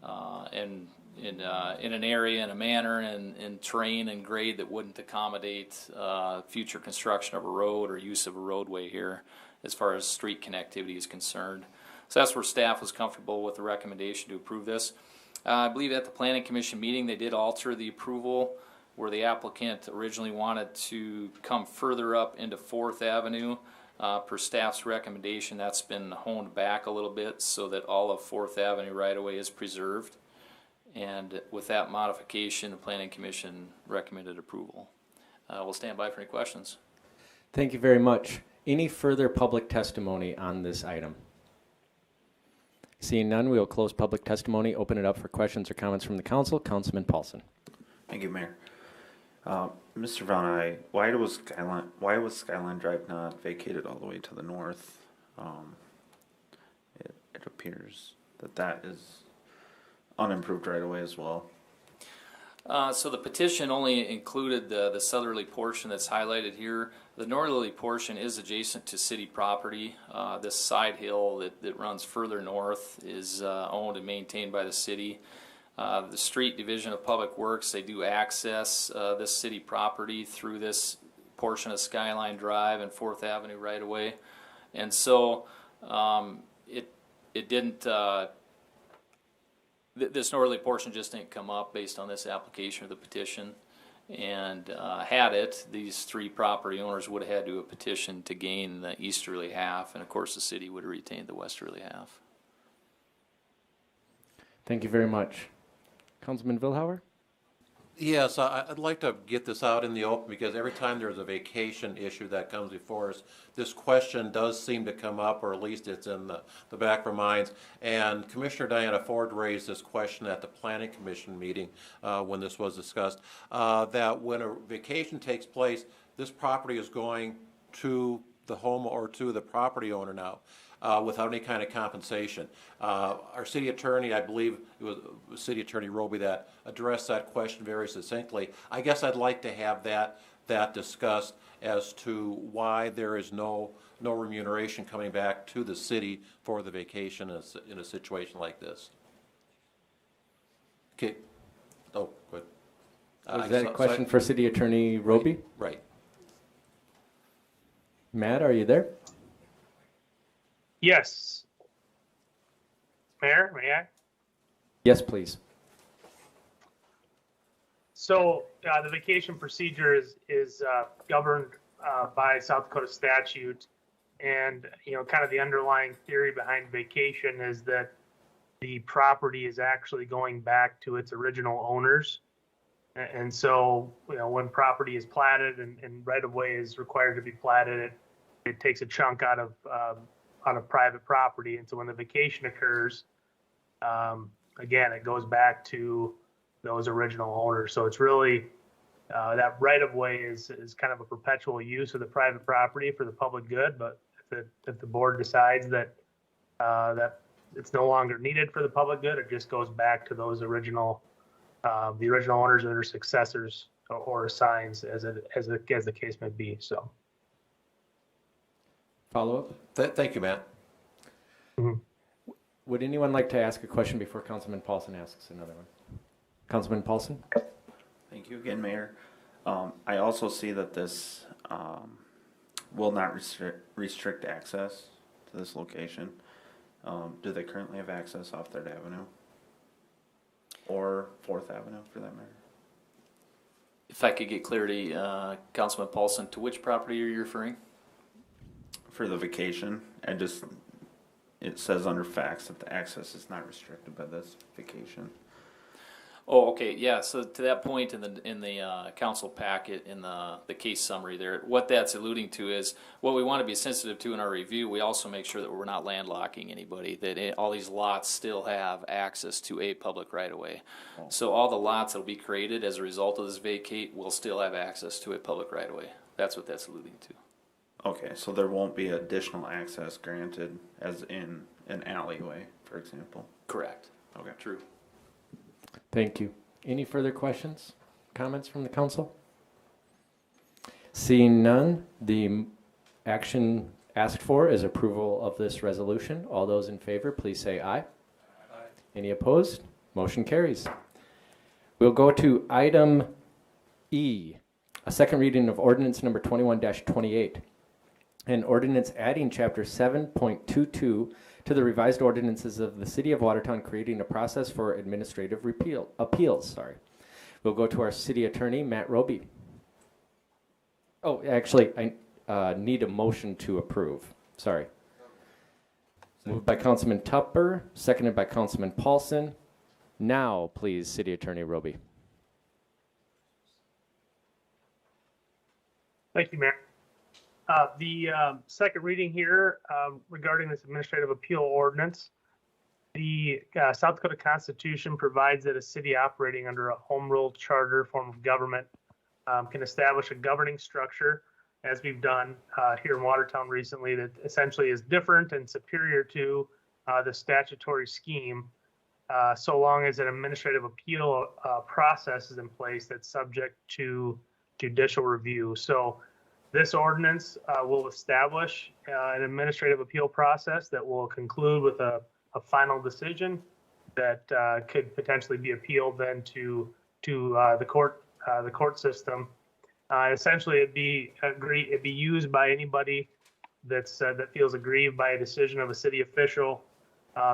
and in an area, in a manner, and in terrain and grade that wouldn't accommodate future construction of a road or use of a roadway here as far as street connectivity is concerned. So that's where staff was comfortable with the recommendation to approve this. I believe at the Planning Commission meeting they did alter the approval where the applicant originally wanted to come further up into 4th Avenue. Per staff's recommendation, that's been honed back a little bit so that all of 4th Avenue right-of-way is preserved. And with that modification, the Planning Commission recommended approval. We'll stand by for any questions. Thank you very much. Any further public testimony on this item? Seeing none, we will close public testimony, open it up for questions or comments from the council. Councilman Paulson. Thank you, Mayor. Mr. Vaughn, why was Skyline Drive not vacated all the way to the north? It appears that is unimproved right away as well. So the petition only included the southerly portion that's highlighted here. The northerly portion is adjacent to city property. This side hill that runs further north is owned and maintained by the city. The Street Division of Public Works, they do access this city property through this portion of Skyline Drive and 4th Avenue right away. And so it didn't, this northerly portion just didn't come up based on this application of the petition. And had it, these 3 property owners would have had to have petitioned to gain the easterly half, and of course the city would have retained the westerly half. Thank you very much. Councilman Vilhauer? Yes, I'd like to get this out in the open because every time there's a vacation issue that comes before us, this question does seem to come up, or at least it's in the back of our minds. And Commissioner Diana Ford raised this question at the Planning Commission meeting when this was discussed, that when a vacation takes place, this property is going to the home or to the property owner now. Without any kind of compensation. Our city attorney, I believe it was City Attorney Roby that addressed that question very succinctly. I guess I'd like to have that discussed as to why there is no remuneration coming back to the city for the vacation in a situation like this. Okay. Oh, good. Was that a question for City Attorney Roby? Right. Matt, are you there? Yes. Mayor, may I? Yes, please. So the vacation procedure is governed by South Dakota statute, and kind of the underlying theory behind vacation is that the property is actually going back to its original owners, and so when property is platted and right of way is required to be platted, it takes a chunk out of private property, and so when the vacation occurs, again, it goes back to those original owners. So it's really that right of way is kind of a perpetual use of the private property for the public good. But if the board decides that that it's no longer needed for the public good, it just goes back to those original the original owners or their successors or assigns as the case may be. So. Follow up? Thank you, Matt. Mm-hmm. Would anyone like to ask a question before Councilman Paulson asks another one? Councilman Paulson? Thank you again, Mayor. I also see that this will not restrict access to this location. Do they currently have access off 3rd Avenue? Or 4th Avenue, for that matter? If I could get clarity, Councilman Paulson, to which property are you referring? For the vacation, it says under facts that the access is not restricted by this vacation. Oh, okay, yeah, so to that point in the council packet, in the case summary there, what that's alluding to is, what we want to be sensitive to in our review, we also make sure that we're not landlocking anybody, that all these lots still have access to a public right-of-way. So all the lots that'll be created as a result of this vacate will still have access to a public right-of-way. That's what that's alluding to. Okay, so there won't be additional access granted as in an alleyway, for example? Correct. Okay. True. Thank you. Any further questions, comments from the council? Seeing none, the action asked for is approval of this resolution. All those in favor, please say aye. Aye. Any opposed? Motion carries. We'll go to item E, a second reading of ordinance number 21-28. An ordinance adding chapter 7.22 to the revised ordinances of the city of Watertown, creating a process for administrative appeals. We'll go to our city attorney, Matt Roby. Oh, actually, I need a motion to approve. Sorry. Moved by Councilman Tupper, seconded by Councilman Paulson. Now, please, city attorney Roby. Thank you, Mayor. The second reading here regarding this administrative appeal ordinance, the South Dakota Constitution provides that a city operating under a home rule charter form of government can establish a governing structure, as we've done here in Watertown recently, that essentially is different and superior to the statutory scheme, so long as an administrative appeal process is in place that's subject to judicial review. So this ordinance will establish an administrative appeal process that will conclude with a final decision that could potentially be appealed then to the court system. Essentially, it'd be used by anybody that feels aggrieved by a decision of a city official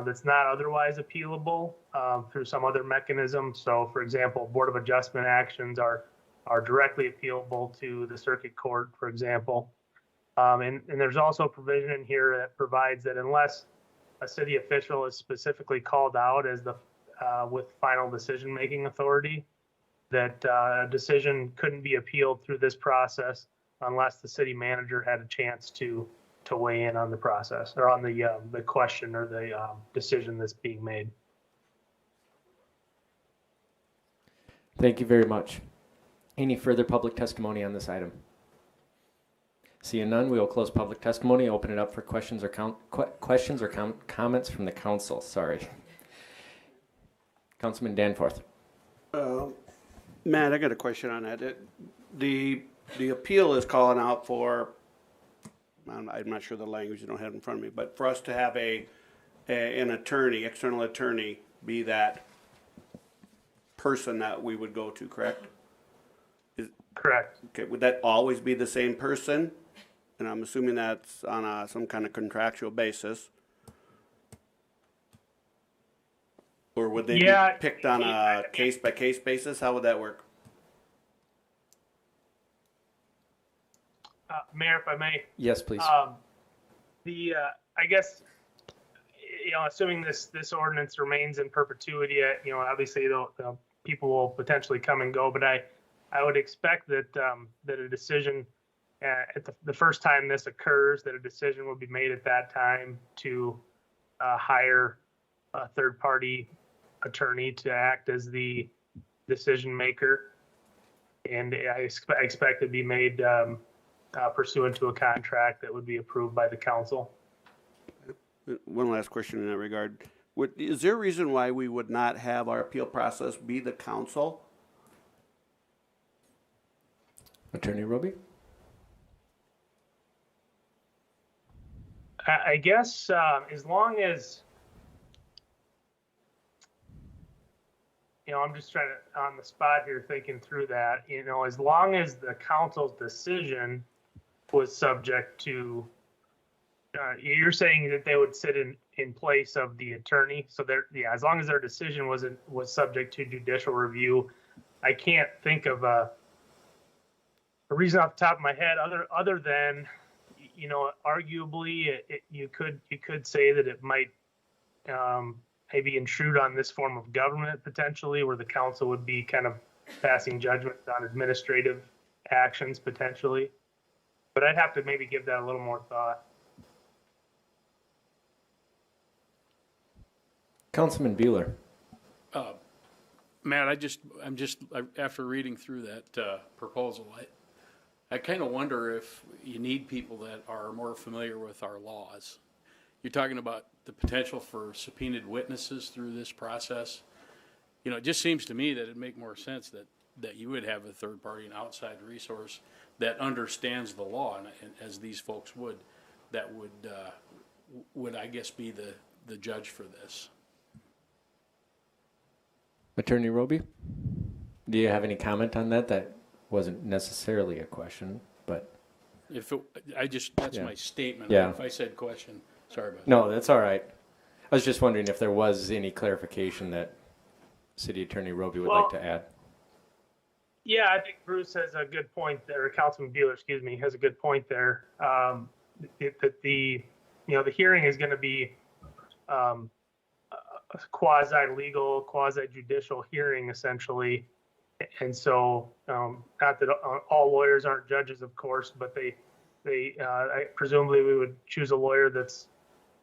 that's not otherwise appealable through some other mechanism. So, for example, Board of Adjustment actions are directly appealable to the circuit court, for example. And there's also a provision in here that provides that unless a city official is specifically called out as with final decision-making authority, that a decision couldn't be appealed through this process unless the city manager had a chance to weigh in on the process or on the question or the decision that's being made. Thank you very much. Any further public testimony on this item? Seeing none, we will close public testimony, open it up for questions or comments from the council. Sorry. Councilman Danforth. Matt, I got a question on that. The appeal is calling out for, I'm not sure the language, you don't have it in front of me, but for us to have an attorney, external attorney, be that person that we would go to, correct? Correct. Okay, would that always be the same person? And I'm assuming that's on some kind of contractual basis. Or would they be picked on a case-by-case basis? How would that work? Mayor, if I may. Yes, please. I guess, assuming this ordinance remains in perpetuity, obviously the people will potentially come and go, but I would expect that a decision at the first time this occurs, that a decision will be made at that time to hire a third-party attorney to act as the decision maker, and I expect it to be made pursuant to a contract that would be approved by the council. One last question in that regard. Is there a reason why we would not have our appeal process be the council? Attorney Roby? I guess as long as, I'm just trying to, on the spot here, thinking through that, as long as the council's decision was subject to, you're saying that they would sit in place of the attorney. So as long as their decision was subject to judicial review, I can't think of a reason off the top of my head other than, arguably you could say that it might maybe intrude on this form of government potentially, where the council would be kind of passing judgment on administrative actions potentially. But I'd have to maybe give that a little more thought. Councilman Bueller. Matt, after reading through that proposal, I kind of wonder if you need people that are more familiar with our laws. You're talking about the potential for subpoenaed witnesses through this process. You know, it just seems to me that it'd make more sense that you would have a third party, an outside resource that understands the law, and as these folks would, that would I guess be the judge for this. Attorney Roby, do you have any comment on that? That wasn't necessarily a question, but that's my statement. Yeah. If I said question, sorry about that. No, that's all right. I was just wondering if there was any clarification that City Attorney Roby would like to add. Yeah, I think Bruce has a good point there. Councilman Bueller, excuse me, has a good point there. That the hearing is going to be a quasi-legal, quasi-judicial hearing, essentially. And so, not that all lawyers aren't judges, of course, but presumably we would choose a lawyer that's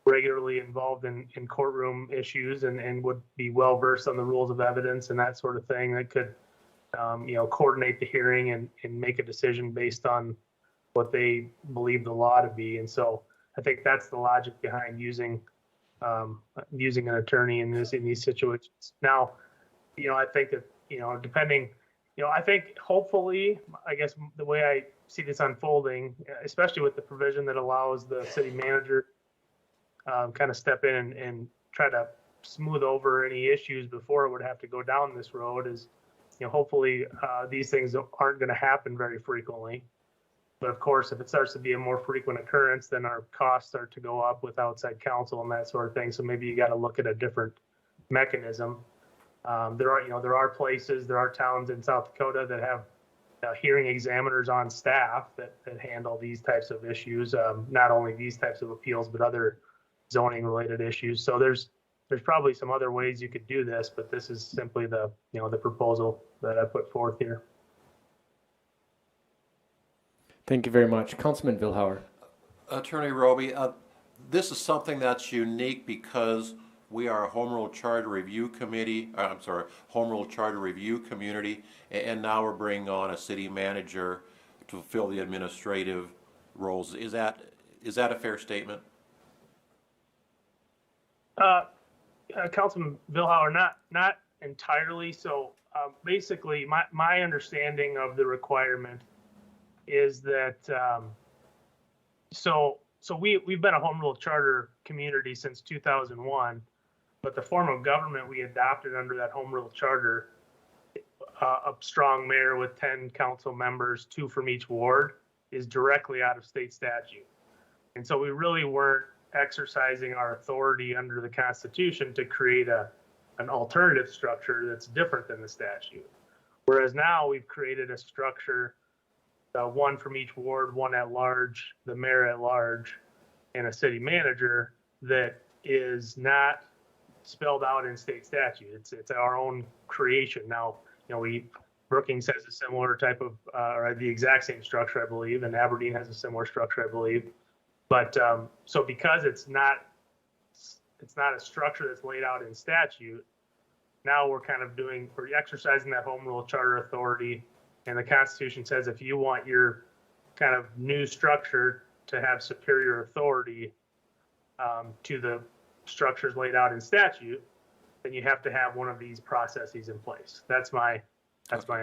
regularly involved in courtroom issues and would be well versed on the rules of evidence and that sort of thing, that could coordinate the hearing and make a decision based on what they believe the law to be. And so I think that's the logic behind using an attorney in these situations. Now, I think that, depending, I think hopefully, I guess the way I see this unfolding, especially with the provision that allows the city manager kind of step in and try to smooth over any issues before it would have to go down this road, is, hopefully these things aren't going to happen very frequently. But of course, if it starts to be a more frequent occurrence, then our costs start to go up with outside counsel and that sort of thing. So maybe you got to look at a different mechanism. There are towns in South Dakota that have hearing examiners on staff that handle these types of issues, not only these types of appeals, but other zoning related issues. So there's probably some other ways you could do this, but this is simply the proposal that I put forth here. Thank you very much. Councilman Vilhauer. Attorney Roby, this is something that's unique because we are a Home Rule Charter Review Committee, Home Rule Charter Review Community, and now we're bringing on a city manager to fulfill the administrative roles. Is that a fair statement? Councilman Vilhauer, not entirely. So basically, my understanding of the requirement is that so we've been a home rule charter community since 2001, but the form of government we adopted under that home rule charter, a strong mayor with 10 council members, 2 from each ward, is directly out of state statute. And so we really weren't exercising our authority under the Constitution to create an alternative structure that's different than the statute. Whereas now we've created a structure, 1 from each ward, 1 at large, the mayor at large, and a city manager, that is not spelled out in state statute. It's our own creation. Now, Brookings has a similar type of, or the exact same structure, I believe, and Aberdeen has a similar structure, I believe. But so because it's not a structure that's laid out in statute, now we're exercising that home rule charter authority. And the Constitution says if you want your kind of new structure to have superior authority to the structures laid out in statute, then you have to have one of these processes in place. That's my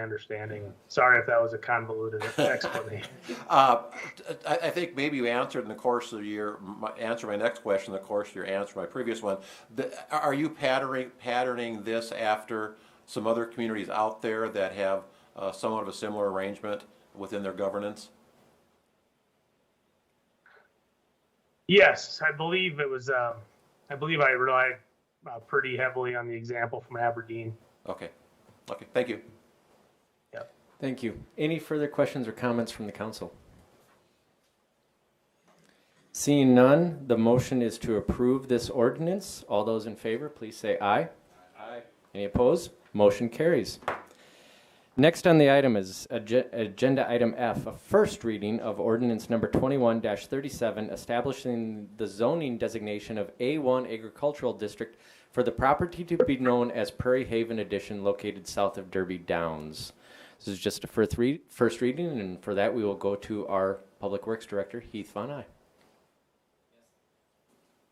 understanding. Sorry if that was a convoluted explanation. I think maybe you answered in the course of your answer my next question, in the course of your answer my previous one. Are you patterning this after some other communities out there that have somewhat of a similar arrangement within their governance? Yes, I believe it was. I believe I relied pretty heavily on the example from Aberdeen. Okay. Thank you. Yep. Thank you. Any further questions or comments from the council? Seeing none, the motion is to approve this ordinance. All those in favor, please say aye. Aye. Any opposed? Motion carries. Next on the item is agenda item F, a first reading of ordinance number 21-37, establishing the zoning designation of A1 Agricultural District for the property to be known as Prairie Haven Edition, located south of Derby Downs. This is just a first reading, and for that we will go to our Public Works Director, Heath Von Eye.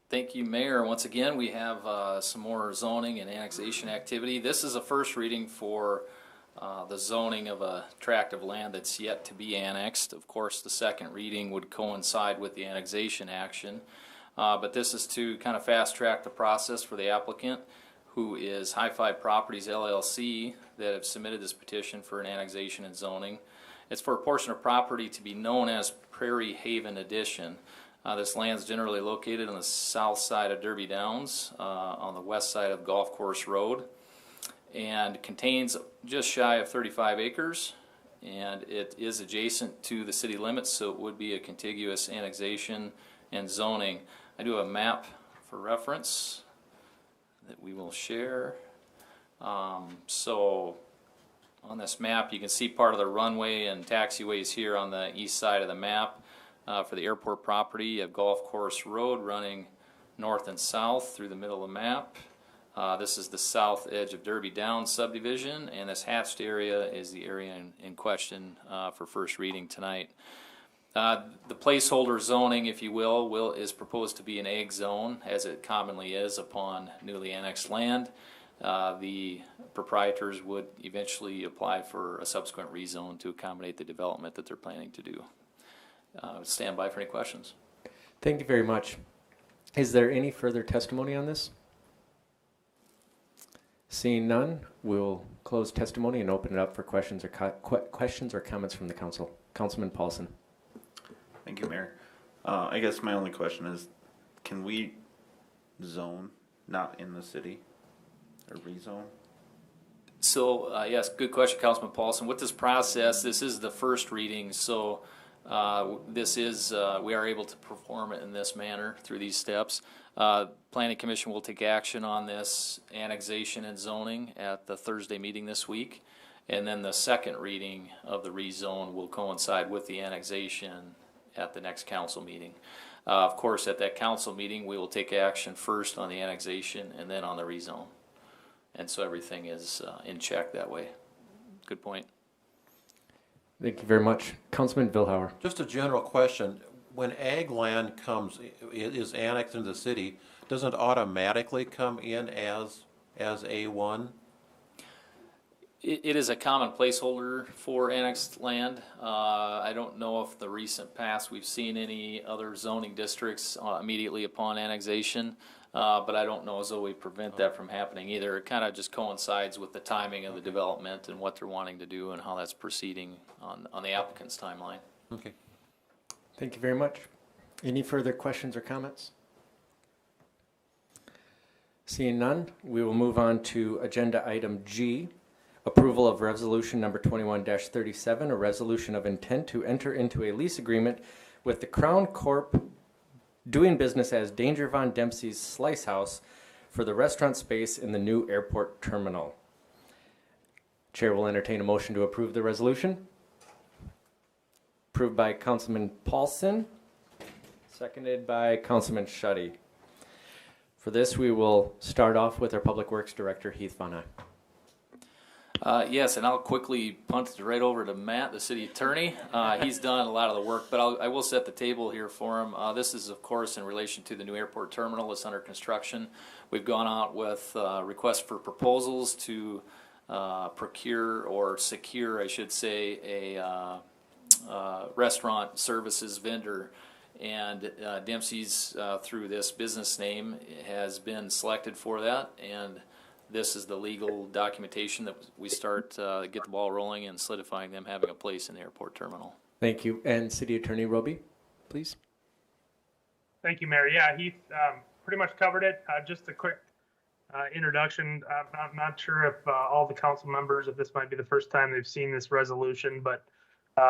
Thank you, Mayor. Once again, we have some more zoning and annexation activity. This is a first reading for the zoning of a tract of land that's yet to be annexed. Of course, the second reading would coincide with the annexation action, but this is to kind of fast track the process for the applicant, who is High Five Properties LLC, that have submitted this petition for an annexation and zoning. It's for a portion of property to be known as Prairie Haven Edition. This land is generally located on the south side of Derby Downs, on the west side of Golf Course Road, and contains just shy of 35 acres, and it is adjacent to the city limits, so it would be a contiguous annexation and zoning. I do have a map for reference that we will share. So on this map you can see part of the runway and taxiways here on the east side of the map. For the airport property, you have Golf Course Road running north and south through the middle of the map. This is the south edge of Derby Downs subdivision, and this hatched area is the area in question for first reading tonight. The placeholder zoning, if you will, is proposed to be an ag zone, as it commonly is upon newly annexed land. The proprietors would eventually apply for a subsequent rezone to accommodate the development that they're planning to do. Stand by for any questions. Thank you very much. Is there any further testimony on this? Seeing none, we'll close testimony and open it up for questions or comments from the council. Councilman Paulson. Thank you, Mayor. I guess my only question is, can we zone not in the city or rezone? So yes, good question, Councilman Paulson. With this process, this is the first reading, so this is we are able to perform it in this manner through these steps. Planning Commission will take action on this annexation and zoning at the Thursday meeting this week, and then the second reading of the rezone will coincide with the annexation at the next council meeting. Of course, at that council meeting we will take action first on the annexation and then on the rezone, and so everything is in check that way. Good point. Thank you very much. Councilman Vilhauer. Just a general question. When ag land is annexed into the city, doesn't it automatically come in as A1? It is a common placeholder for annexed land. I don't know if the recent past we've seen any other zoning districts immediately upon annexation, but I don't know as though we prevent that from happening either. It kind of just coincides with the timing of the development and what they're wanting to do and how that's proceeding on the applicant's timeline. Okay. Thank you very much. Any further questions or comments? Seeing none, we will move on to agenda item G, approval of resolution number 21-37, a resolution of intent to enter into a lease agreement with the Crown Corp doing business as Danger Von Dempsey's Slice House for the restaurant space in the new airport terminal. Chair will entertain a motion to approve the resolution. Approved by Councilman Paulson, seconded by Councilman Schutte. For this, we will start off with our Public Works Director, Heath Von Eye. Yes, and I'll quickly punt it right over to Matt, the city attorney. He's done a lot of the work, but I will set the table here for him. This is, of course, in relation to the new airport terminal that's under construction. We've gone out with requests for proposals to procure or secure, I should say, a restaurant services vendor, and Dempsey's through this business name has been selected for that, and this is the legal documentation that we start get the ball rolling and solidifying them having a place in the airport terminal. Thank you. And City Attorney Roby, please. Thank you, Mayor. Yeah, Heath pretty much covered it. Just a quick introduction. I'm not sure if all the council members, if this might be the first time they've seen this resolution, but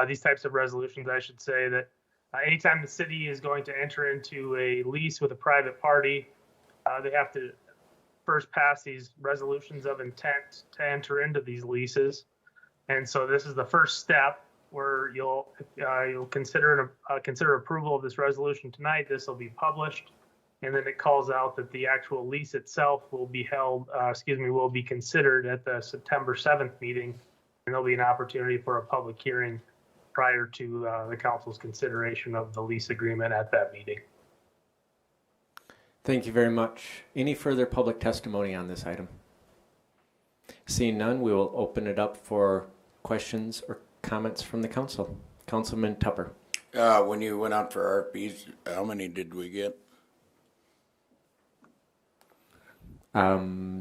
these types of resolutions, I should say, that Anytime the city is going to enter into a lease with a private party, they have to first pass these resolutions of intent to enter into these leases. And so this is the first step where you'll consider approval of this resolution tonight. This will be published, and then it calls out that the actual lease itself will be will be considered at the September 7th meeting, and there'll be an opportunity for a public hearing prior to the council's consideration of the lease agreement at that meeting. Thank you very much. Any further public testimony on this item? Seeing none, we will open it up for questions or comments from the council. Councilman Tupper. When you went out for RFPs, how many did we get?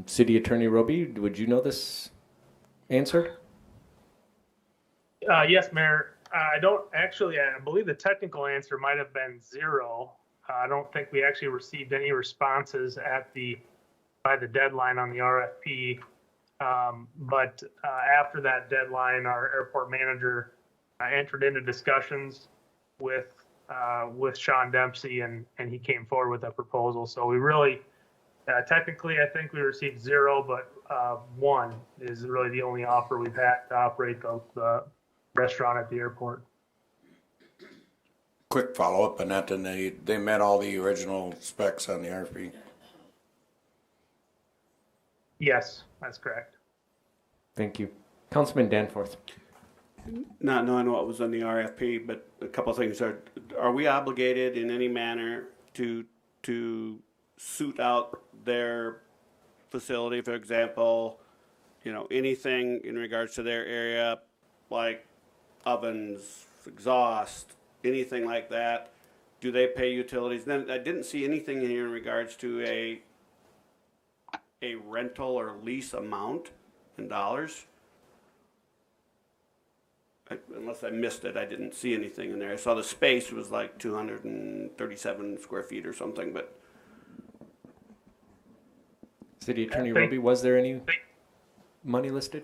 City Attorney Roby, would you know this answer? Yes, Mayor. I believe the technical answer might have been 0. I don't think we actually received any responses by the deadline on the RFP. But after that deadline, our airport manager entered into discussions with Sean Dempsey, and he came forward with a proposal. So we really, technically, I think we received 0, but 1 is really the only offer we've had to operate the restaurant at the airport. Quick follow-up on that, and they met all the original specs on the RFP. Yes, that's correct. Thank you. Councilman Danforth. Not knowing what was on the RFP, but a couple of things are we obligated in any manner to suit out their facility, for example, anything in regards to their area, like ovens, exhaust, anything like that? Do they pay utilities? Then I didn't see anything in here in regards to a rental or lease amount in dollars. Unless I missed it, I didn't see anything in there. I saw the space was like 237 square feet or something, but. City Attorney Roby, was there any money listed?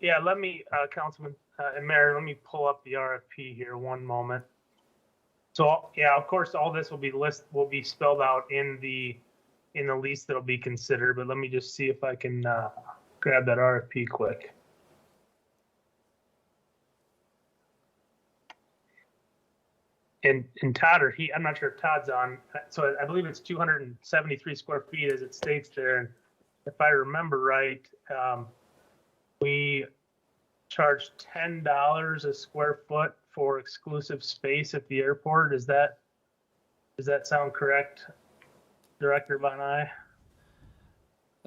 Yeah, let me, Councilman and Mayor, let me pull up the RFP here one moment. So yeah, of course, all this will be spelled out in the lease that'll be considered. But let me just see if I can grab that RFP quick. And Todd, I'm not sure if Todd's on. So I believe it's 273 square feet as it states there. And if I remember right, we charge $10 a square foot for exclusive space at the airport. Does that sound correct, Director Von Eye?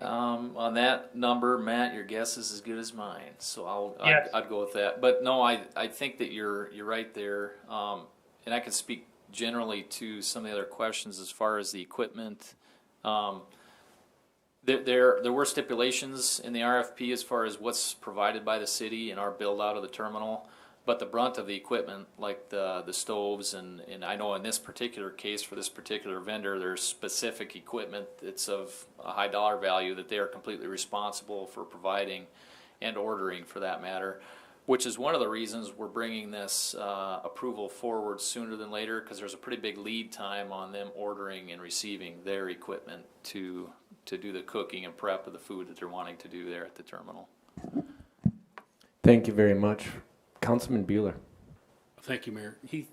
On that number, Matt, your guess is as good as mine. So Yes. I'd go with that. But no, I think that you're right there. And I can speak generally to some of the other questions as far as the equipment. There were stipulations in the RFP as far as what's provided by the city in our build out of the terminal, but the brunt of the equipment, like the stoves, and I know in this particular case for this particular vendor, there's specific equipment that's of a high dollar value that they are completely responsible for providing and ordering, for that matter, which is one of the reasons we're bringing this approval forward sooner than later, because there's a pretty big lead time on them ordering and receiving their equipment to do the cooking and prep of the food that they're wanting to do there at the terminal. Thank you very much. Councilman Bueller. Thank you, Mayor. Heath,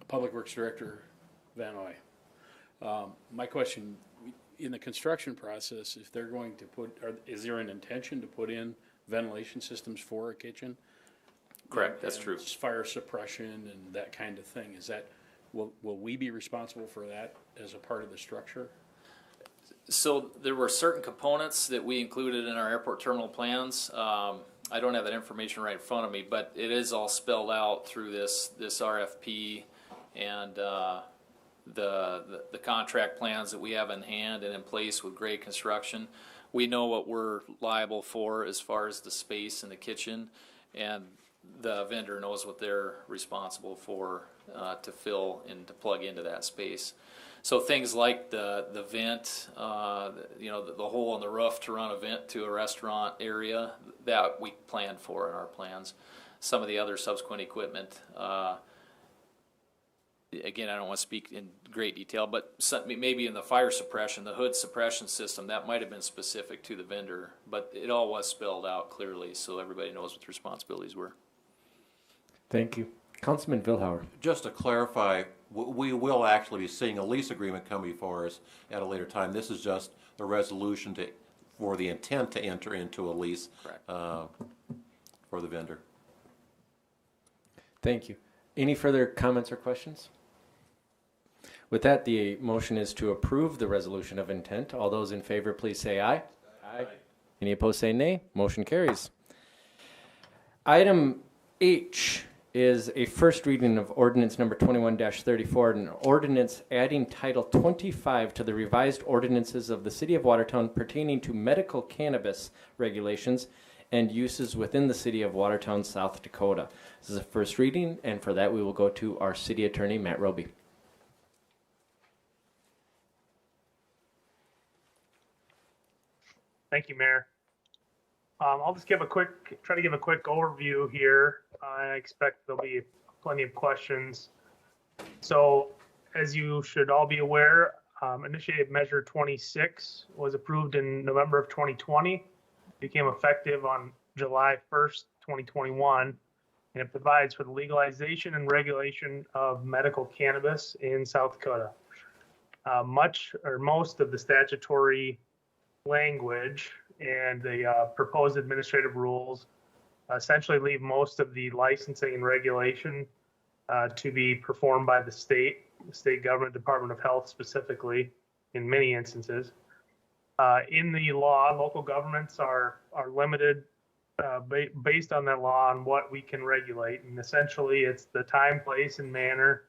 Public Works Director Van Oy. My question, in the construction process, if they're going to is there an intention to put in ventilation systems for a kitchen? Correct, that's true. Fire suppression and that kind of thing. Will we be responsible for that as a part of the structure? So there were certain components that we included in our airport terminal plans. I don't have that information right in front of me, but it is all spelled out through this RFP and the contract plans that we have in hand and in place with Grade Construction. We know what we're liable for as far as the space in the kitchen, and the vendor knows what they're responsible for to fill and to plug into that space. So things like the vent, the hole in the roof to run a vent to a restaurant area, that we planned for in our plans. some of the other subsequent equipment. Again, I don't want to speak in great detail, but maybe in the fire suppression, the hood suppression system, that might have been specific to the vendor, but it all was spelled out clearly so everybody knows what the responsibilities were. Thank you. Councilman Vilhauer. Just to clarify, we will actually be seeing a lease agreement come before us at a later time. This is just a resolution for the intent to enter into a lease for the vendor. Thank you. Any further comments or questions? With that, the motion is to approve the resolution of intent. All those in favor, please say aye. Aye. Any opposed, say nay. Motion carries. Item H is a first reading of ordinance number 21-34, an ordinance adding title 25 to the revised ordinances of the city of Watertown pertaining to medical cannabis regulations and uses within the city of Watertown, South Dakota. This is a first reading, and for that we will go to our city attorney, Matt Roby. Thank you, Mayor. I'll just try to give a quick overview here. I expect there'll be plenty of questions. So, as you should all be aware, Initiative Measure 26 was approved in November of 2020, became effective on July 1st, 2021, and it provides for the legalization and regulation of medical cannabis in South Dakota. Most of the statutory language and the proposed administrative rules essentially leave most of the licensing and regulation to be performed by the state government, Department of Health specifically, in many instances. In the law, local governments are limited based on that law on what we can regulate. And essentially, it's the time, place, and manner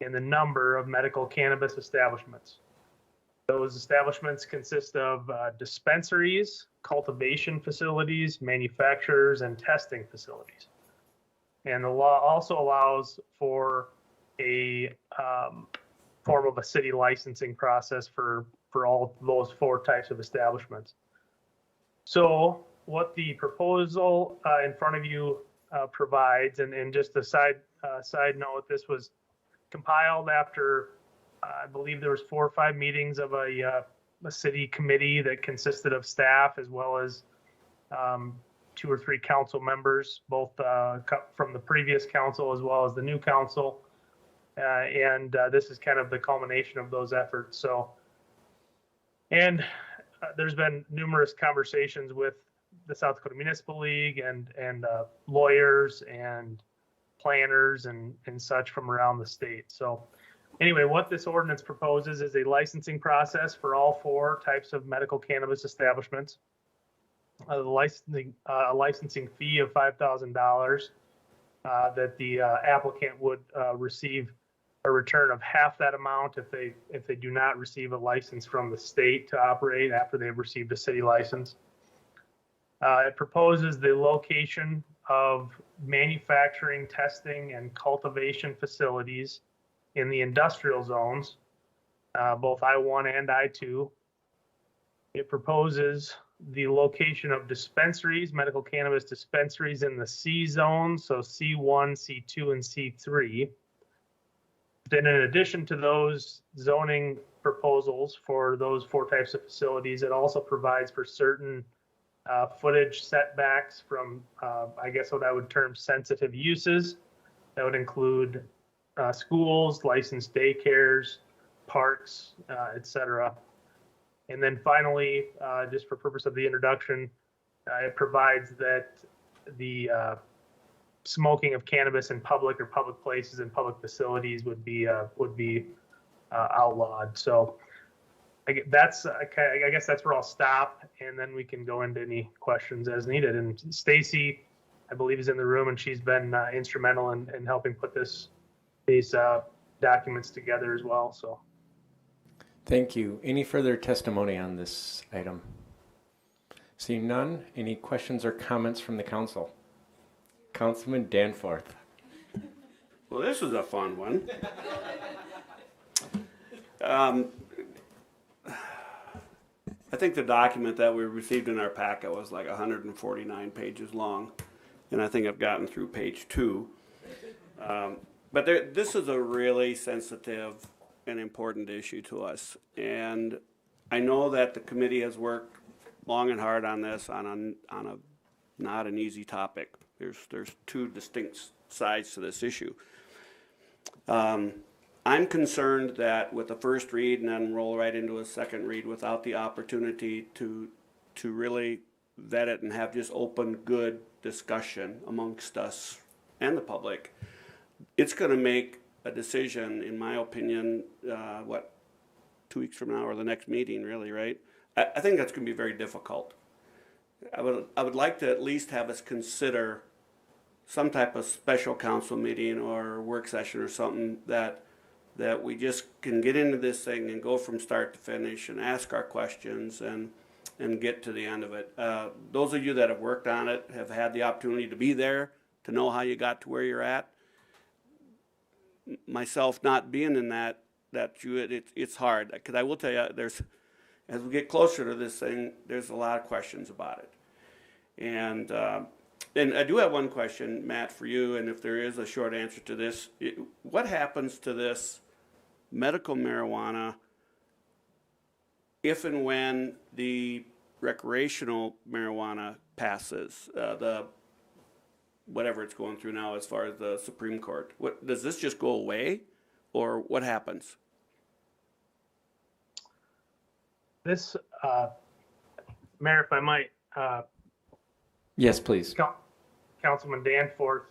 and the number of medical cannabis establishments. Those establishments consist of dispensaries, cultivation facilities, manufacturers, and testing facilities. And the law also allows for a form of a city licensing process for all those four types of establishments. So what the proposal in front of you provides, and just a side note, this was compiled after I believe there was 4 or 5 meetings of a city committee that consisted of staff as well as 2 or 3 council members, both from the previous council as well as the new council. And this is kind of the culmination of those efforts. So, and there's been numerous conversations with the South Dakota Municipal League and lawyers and planners and such from around the state. So anyway, what this ordinance proposes is a licensing process for all 4 types of medical cannabis establishments. A licensing fee of $5,000 that the applicant would receive a return of half that amount if they do not receive a license from the state to operate after they've received a city license. It proposes the location of manufacturing, testing, and cultivation facilities in the industrial zones, both I-1 and I-2. It proposes the location of dispensaries, medical cannabis dispensaries in the C zone, so C1, C2, and C3. Then in addition to those zoning proposals for those 4 types of facilities, it also provides for certain footage setbacks from, I guess what I would term sensitive uses. That would include schools, licensed daycares, parks, etc. And then finally, just for purpose of the introduction, it provides that the smoking of cannabis in public or public places and public facilities would be outlawed. So I guess that's where I'll stop, and then we can go into any questions as needed. And Stacy, I believe, is in the room, and she's been instrumental in helping put these documents together as well. So. Thank you. Any further testimony on this item? Seeing none, any questions or comments from the council? Councilman Danforth. Well, this was a fun one. I think the document that we received in our packet was like 149 pages long. and I think I've gotten through page 2. But this is a really sensitive and important issue to us. And I know that the committee has worked long and hard on this on a not an easy topic. There's 2 distinct sides to this issue. I'm concerned that with the first read and then roll right into a second read without the opportunity to really vet it and have just open, good discussion amongst us and the public, it's going to make a decision, in my opinion, 2 weeks from now or the next meeting, really, right? I think that's going to be very difficult. I would like to at least have us consider some type of special council meeting or work session or something that we just can get into this thing and go from start to finish and ask our questions and get to the end of it. Those of you that have worked on it have had the opportunity to be there, to know how you got to where you're at. Myself not being in it's hard, because I will tell you, as we get closer to this thing, there's a lot of questions about it. And I do have one question, Matt, for you, and if there is a short answer to this, what happens to this medical marijuana if and when the recreational marijuana passes, whatever it's going through now as far as the Supreme Court? Does this just go away, or what happens? This, Mayor, if I might. Yes, please. Councilman Danforth.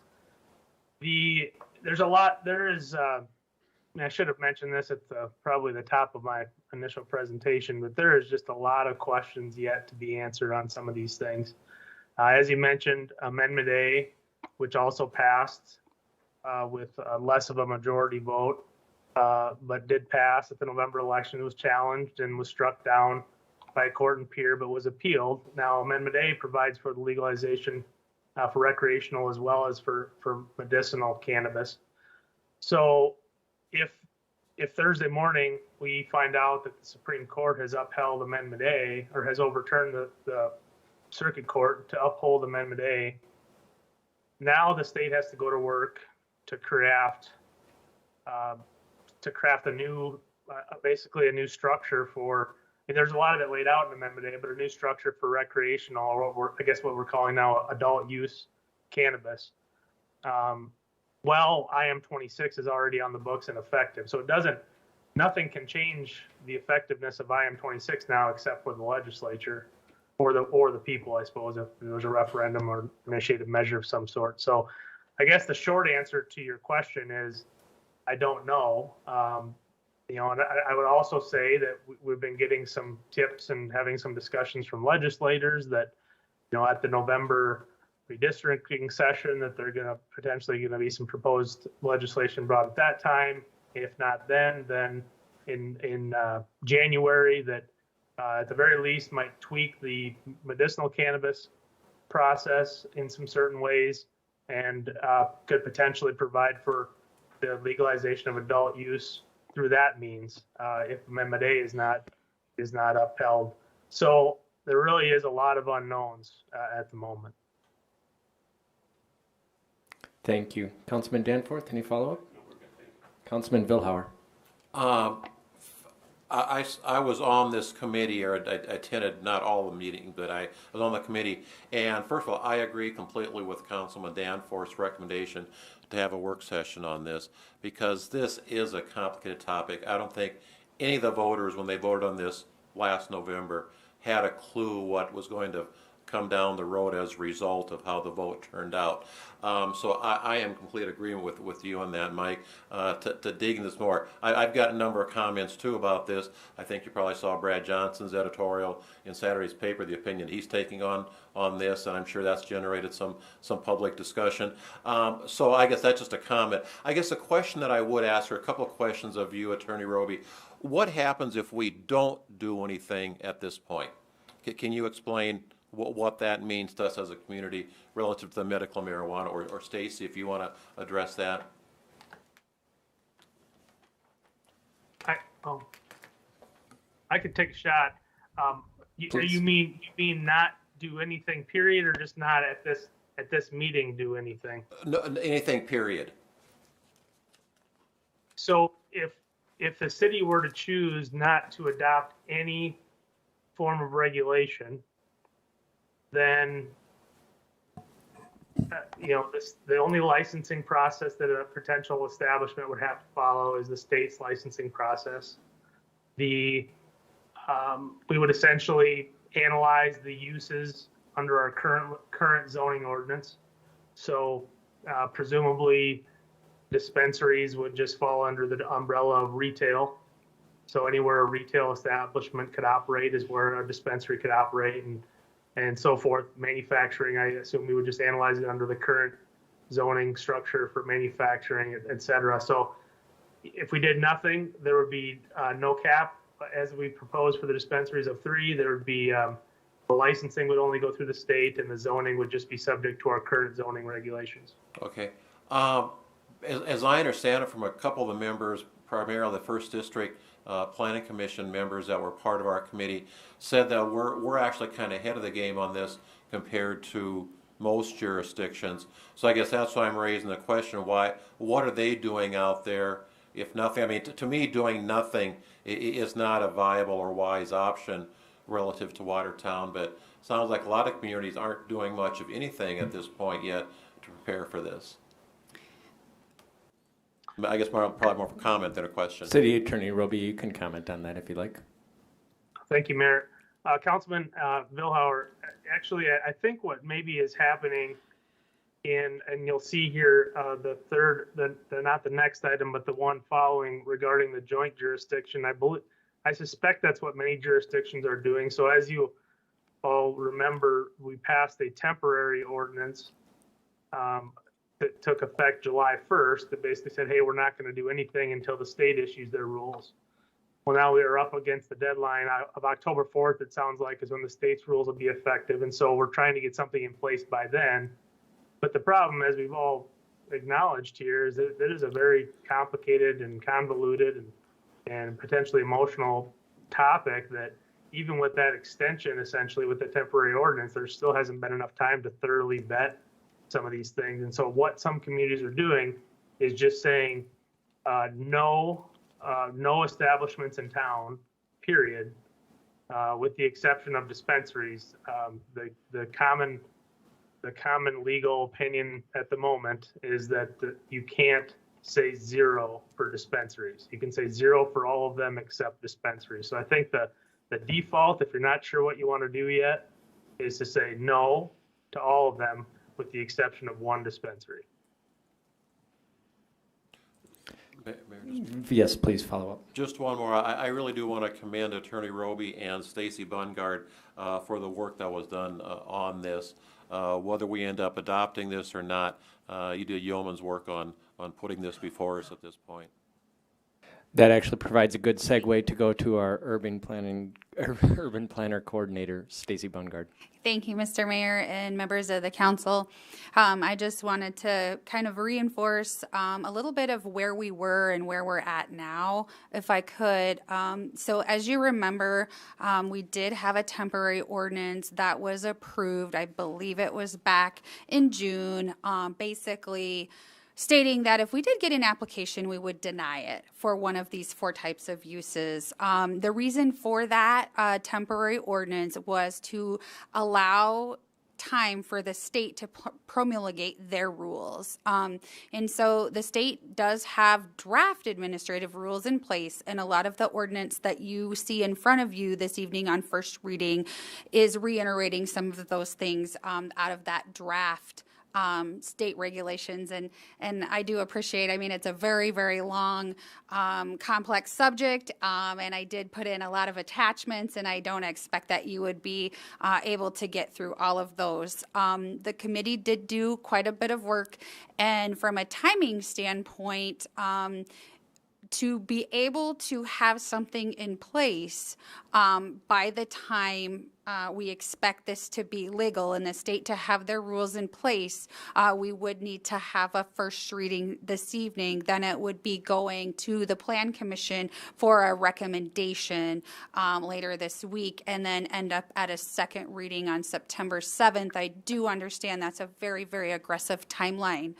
There's a lot, I should have mentioned this at probably the top of my initial presentation, but there is just a lot of questions yet to be answered on some of these things. As you mentioned, Amendment A, which also passed with less of a majority vote, but did pass at the November election. It was challenged and was struck down by a court in Pier, but was appealed. Now, Amendment A provides for the legalization for recreational as well as for medicinal cannabis. So if Thursday morning we find out that the Supreme Court has upheld Amendment A, or has overturned the Circuit Court to uphold Amendment A, now the state has to go to work to craft a new, basically a new structure for. And there's a lot of it laid out in Amendment A, but a new structure for recreational, or what we're calling now adult use cannabis. IM26 is already on the books and effective, so nothing can change the effectiveness of IM26 now except for the legislature or the people, I suppose, if there was a referendum or initiated measure of some sort. So I guess the short answer to your question is I don't know. And I would also say that we've been getting some tips and having some discussions from legislators that, at the November redistricting session, that they're potentially going to be some proposed legislation brought at that time. If not then in January, that at the very least might tweak the medicinal cannabis process in some certain ways, and could potentially provide for the legalization of adult use through that means, if Amendment A is not upheld. So there really is a lot of unknowns at the moment. Thank you. Councilman Danforth, any follow-up? Councilman Vilhauer. I was on this committee, or I attended not all the meetings, but I was on the committee. And first of all, I agree completely with Councilman Danforth's recommendation to have a work session on this, because this is a complicated topic. I don't think any of the voters, when they voted on this last November, had a clue what was going to come down the road as a result of how the vote turned out. So I am in complete agreement with you on that, Mike, to dig in this more. I've got a number of comments too about this. I think you probably saw Brad Johnson's editorial in Saturday's paper, the opinion he's taking on this, and I'm sure that's generated some public discussion. So I guess that's just a comment. I guess a question that I would ask, or a couple of questions of you, Attorney Roby, what happens if we don't do anything at this point? Can you explain what that means to us as a community relative to the medical marijuana, or Stacy, if you want to address that? I could take a shot. You mean not do anything, period, or just not at this at this meeting do anything. No, anything, period. So if the city were to choose not to adopt any form of regulation, then the only licensing process that a potential establishment would have to follow is the state's licensing process. We would essentially analyze the uses under our current zoning ordinance. So presumably dispensaries would just fall under the umbrella of retail. So anywhere a retail establishment could operate is where a dispensary could operate, and so forth. Manufacturing, I assume we would just analyze it under the current zoning structure for manufacturing, et cetera. So if we did nothing, there would be no cap, as we proposed for the dispensaries of 3. There would be the licensing would only go through the state, and the zoning would just be subject to our current zoning regulations. Okay. As I understand it from a couple of the members, primarily the First District Planning Commission members that were part of our committee, said that we're actually kind of ahead of the game on this compared to most jurisdictions. So I guess that's why I'm raising the question, what are they doing out there, if nothing? I mean, to me, doing nothing is not a viable or wise option relative to Watertown, but it sounds like a lot of communities aren't doing much of anything at this point yet to prepare for this. I guess probably more of a comment than a question. City Attorney Roby, you can comment on that if you like. Thank you, Mayor. Councilman Vilhauer, actually, I think what maybe is happening and you'll see here the third, not the next item, but the one following regarding the joint jurisdiction. I suspect that's what many jurisdictions are doing. So as you all remember, we passed a temporary ordinance that took effect July 1st that basically said, hey, we're not going to do anything until the state issues their rules. Well, now we are up against the deadline of October 4th, it sounds like, is when the state's rules will be effective. And so we're trying to get something in place by then. But the problem, as we've all acknowledged here, is that it is a very complicated and convoluted and potentially emotional topic that even with that extension, essentially with the temporary ordinance, there still hasn't been enough time to thoroughly vet some of these things. And so what some communities are doing is just saying no establishments in town, period, with the exception of dispensaries. The common legal opinion at the moment is that you can't say 0 for dispensaries. You can say 0 for all of them except dispensaries. So I think the default, if you're not sure what you want to do yet, is to say no to all of them with the exception of one dispensary. Yes, please follow up. Just one more. I really do want to commend Attorney Roby and Stacy Bungard for the work that was done on this. Whether we end up adopting this or not, you did yeoman's work on putting this before us at this point. That actually provides a good segue to go to our urban planner coordinator, Stacy Bungard. Thank you, Mr. Mayor and members of the council. I just wanted to kind of reinforce a little bit of where we were and where we're at now, if I could. So as you remember, we did have a temporary ordinance that was approved. I believe it was back in June, basically stating that if we did get an application, we would deny it for one of these 4 types of uses. The reason for that temporary ordinance was to allow time for the state to promulgate their rules. And so the state does have draft administrative rules in place, and a lot of the ordinance that you see in front of you this evening on first reading is reiterating some of those things out of that draft state regulations, and I do appreciate, I mean, it's a very, very long, complex subject, and I did put in a lot of attachments, and I don't expect that you would be able to get through all of those. The committee did do quite a bit of work, and from a timing standpoint, to be able to have something in place by the time we expect this to be legal and the state to have their rules in place, we would need to have a first reading this evening. Then it would be going to the Plan Commission for a recommendation later this week, and then end up at a second reading on September 7th. I do understand that's a very, very aggressive timeline.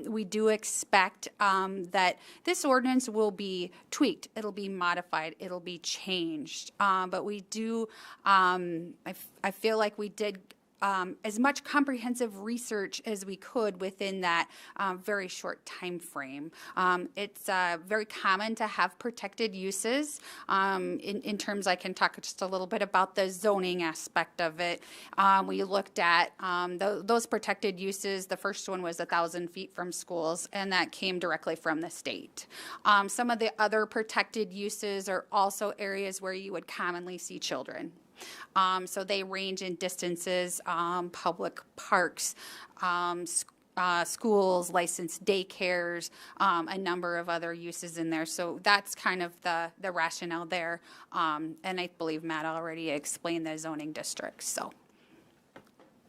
We do expect that this ordinance will be tweaked. It'll be modified. It'll be changed. But we do, I feel like we did as much comprehensive research as we could within that very short time frame. It's very common to have protected uses. In terms, I can talk just a little bit about the zoning aspect of it. We looked at those protected uses. The first one was 1,000 feet from schools, and that came directly from the state. Some of the other protected uses are also areas where you would commonly see children. So they range in distances, public parks, schools, licensed daycares, a number of other uses in there. So that's kind of the rationale there. And I believe Matt already explained the zoning districts. So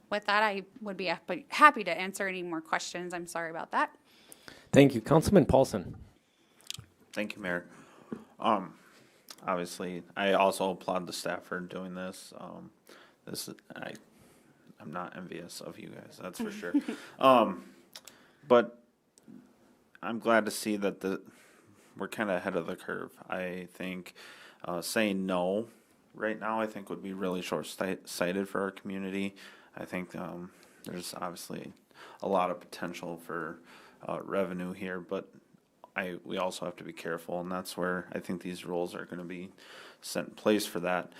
with that, I would be happy to answer any more questions. I'm sorry about that. Thank you. Councilman Paulson. Thank you, Mayor. Obviously, I also applaud the staff for doing this. I'm not envious of you guys, that's for sure. But I'm glad to see that we're kind of ahead of the curve. I think saying no right now, I think would be really short-sighted for our community. I think there's obviously a lot of potential for revenue here, but we also have to be careful, and that's where I think these rules are going to be set in place for that.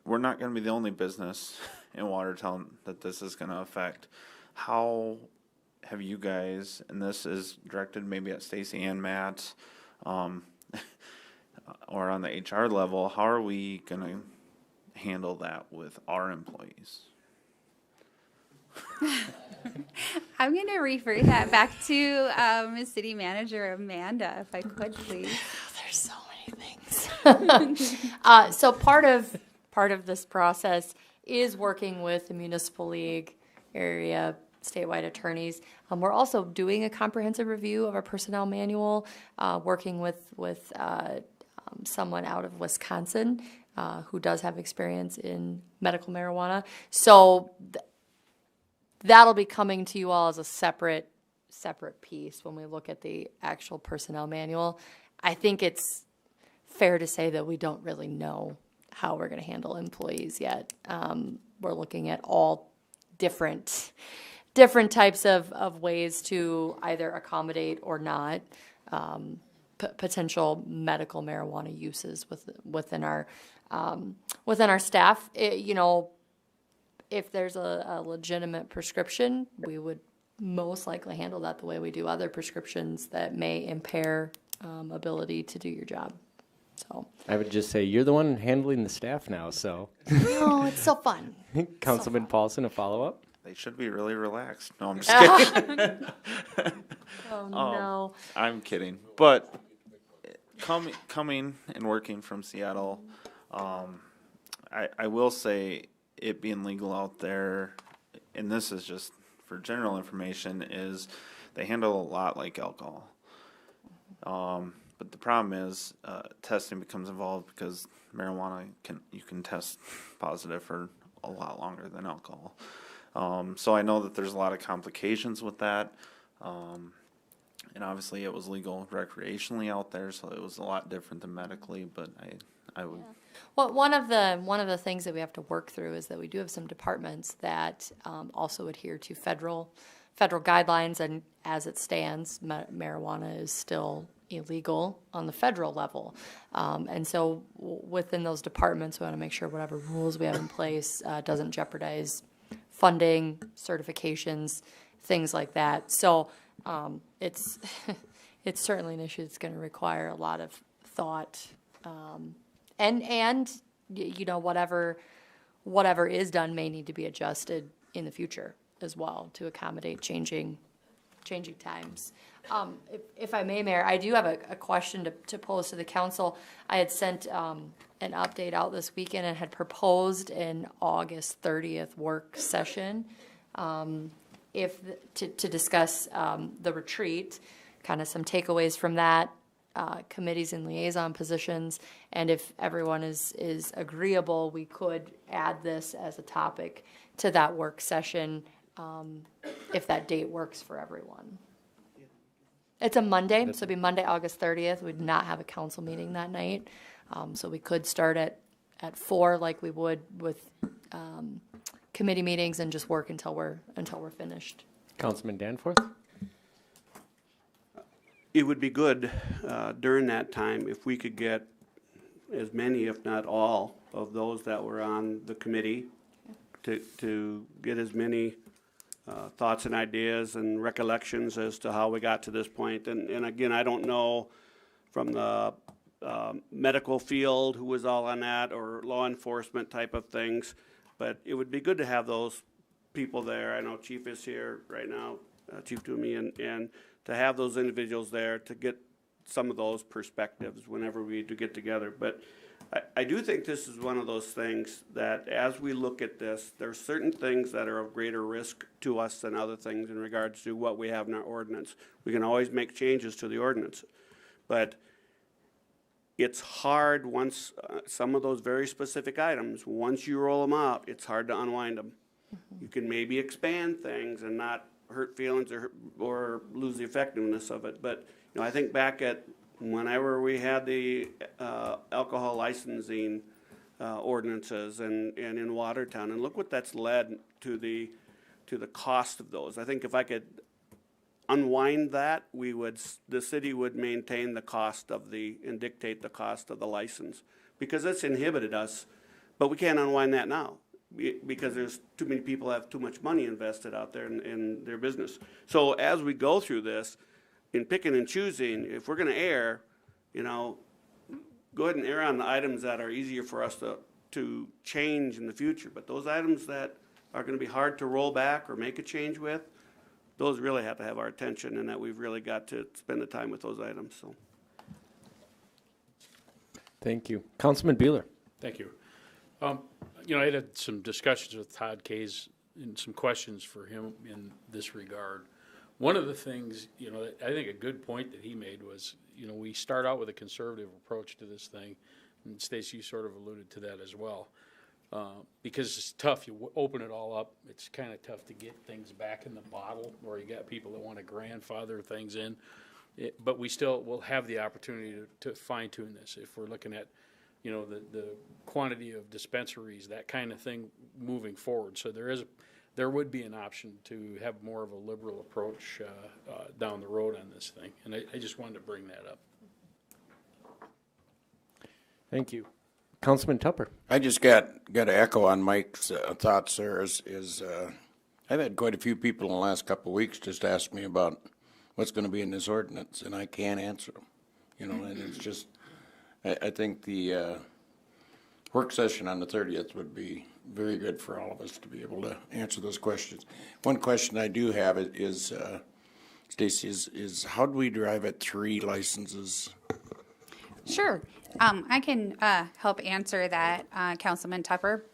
We're not going to be the only business in Watertown that this is going to affect. How have you guys, and this is directed maybe at Stacy and Matt, or on the HR level, how are we going to handle that with our employees? I'm going to refer that back to City Manager Amanda, if I could, please. There's so many things. So part of this process is working with the Municipal League, area, statewide attorneys. We're also doing a comprehensive review of our personnel manual, working with someone out of Wisconsin who does have experience in medical marijuana. So that'll be coming to you all as a separate piece when we look at the actual personnel manual. I think it's fair to say that we don't really know how we're going to handle employees yet. We're looking at all different types of ways to either accommodate or not potential medical marijuana uses within our staff. If there's a legitimate prescription, we would most likely handle that the way we do other prescriptions that may impair ability to do your job. So I would just say you're the one handling the staff now, so. No, it's so fun. Councilman Paulson, a follow-up? They should be really relaxed. No, I'm just kidding. Oh, no. I'm kidding. But coming and working from Seattle, I will say it being legal out there, and this is just for general information, is they handle a lot like alcohol. But the problem is testing becomes involved because marijuana you can test positive for a lot longer than alcohol. So I know that there's a lot of complications with that. And obviously it was legal recreationally out there, so it was a lot different than medically, but I would. Well, one of the things that we have to work through is that we do have some departments that also adhere to federal guidelines, and as it stands, marijuana is still illegal on the federal level. And so within those departments, we want to make sure whatever rules we have in place doesn't jeopardize funding, certifications, things like that. So it's certainly an issue that's going to require a lot of thought, and you know, whatever is done may need to be adjusted in the future as well to accommodate changing times. If I may, Mayor, I do have a question to pose to the council. I had sent an update out this weekend and had proposed an August 30th work session to discuss the retreat, kind of some takeaways from that, committees and liaison positions, and if everyone is agreeable, we could add this as a topic to that work session if that date works for everyone. It's a Monday, so it'd be Monday, August 30th. We'd not have a council meeting that night, so we could start at 4 like we would with committee meetings and just work until we're finished. Councilman Danforth? It would be good during that time if we could get as many, if not all, of those that were on the committee to get as many thoughts and ideas and recollections as to how we got to this point. And again, I don't know from the medical field who was all on that or law enforcement type of things, but it would be good to have those people there. I know Chief is here right now, Chief Toomey, and to have those individuals there to get some of those perspectives whenever we do get together. But I do think this is one of those things that as we look at this, there's certain things that are of greater risk to us than other things in regards to what we have in our ordinance. We can always make changes to the ordinance, but it's hard once some of those very specific items, once you roll them out, it's hard to unwind them. You can maybe expand things and not hurt feelings or lose the effectiveness of it. But I think back at whenever we had the alcohol licensing ordinances and in Watertown, and look what that's led to the cost of those. I think if I could unwind that, the city would maintain the cost of and dictate the cost of the license, because it's inhibited us, but we can't unwind that now because there's too many people have too much money invested out there in their business. So as we go through this, in picking and choosing, if we're going to err, go ahead and err on the items that are easier for us to change in the future. But those items that are going to be hard to roll back or make a change with, those really have to have our attention, and that we've really got to spend the time with those items. So, thank you. Councilman Buehler. Thank you. I had some discussions with Todd Kays and some questions for him in this regard. One of the things, I think a good point that he made was, we start out with a conservative approach to this thing, and Stacy, you sort of alluded to that as well. Because it's tough, you open it all up, it's kind of tough to get things back in the bottle, or you got people that want to grandfather things in. But we still will have the opportunity to fine tune this if we're looking at, the quantity of dispensaries, that kind of thing moving forward. So there would be an option to have more of a liberal approach down the road on this thing. And I just wanted to bring that up. Thank you. Councilman Tupper. I just got to echo on Mike's thoughts there. I've had quite a few people in the last couple of weeks just ask me about what's going to be in this ordinance, and I can't answer them. And it's just, I think the work session on the 30th would be very good for all of us to be able to answer those questions. One question I do have is Stacy, is how do we drive at 3 licenses? Sure. I can help answer that, Councilman Tupper.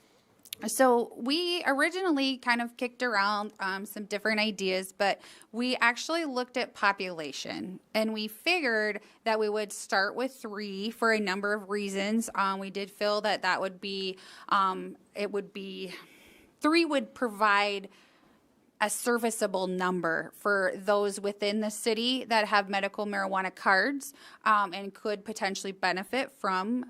So we originally kind of kicked around some different ideas, but we actually looked at population, and we figured that we would start with 3 for a number of reasons. We did feel that would be, 3 would provide a serviceable number for those within the city that have medical marijuana cards and could potentially benefit from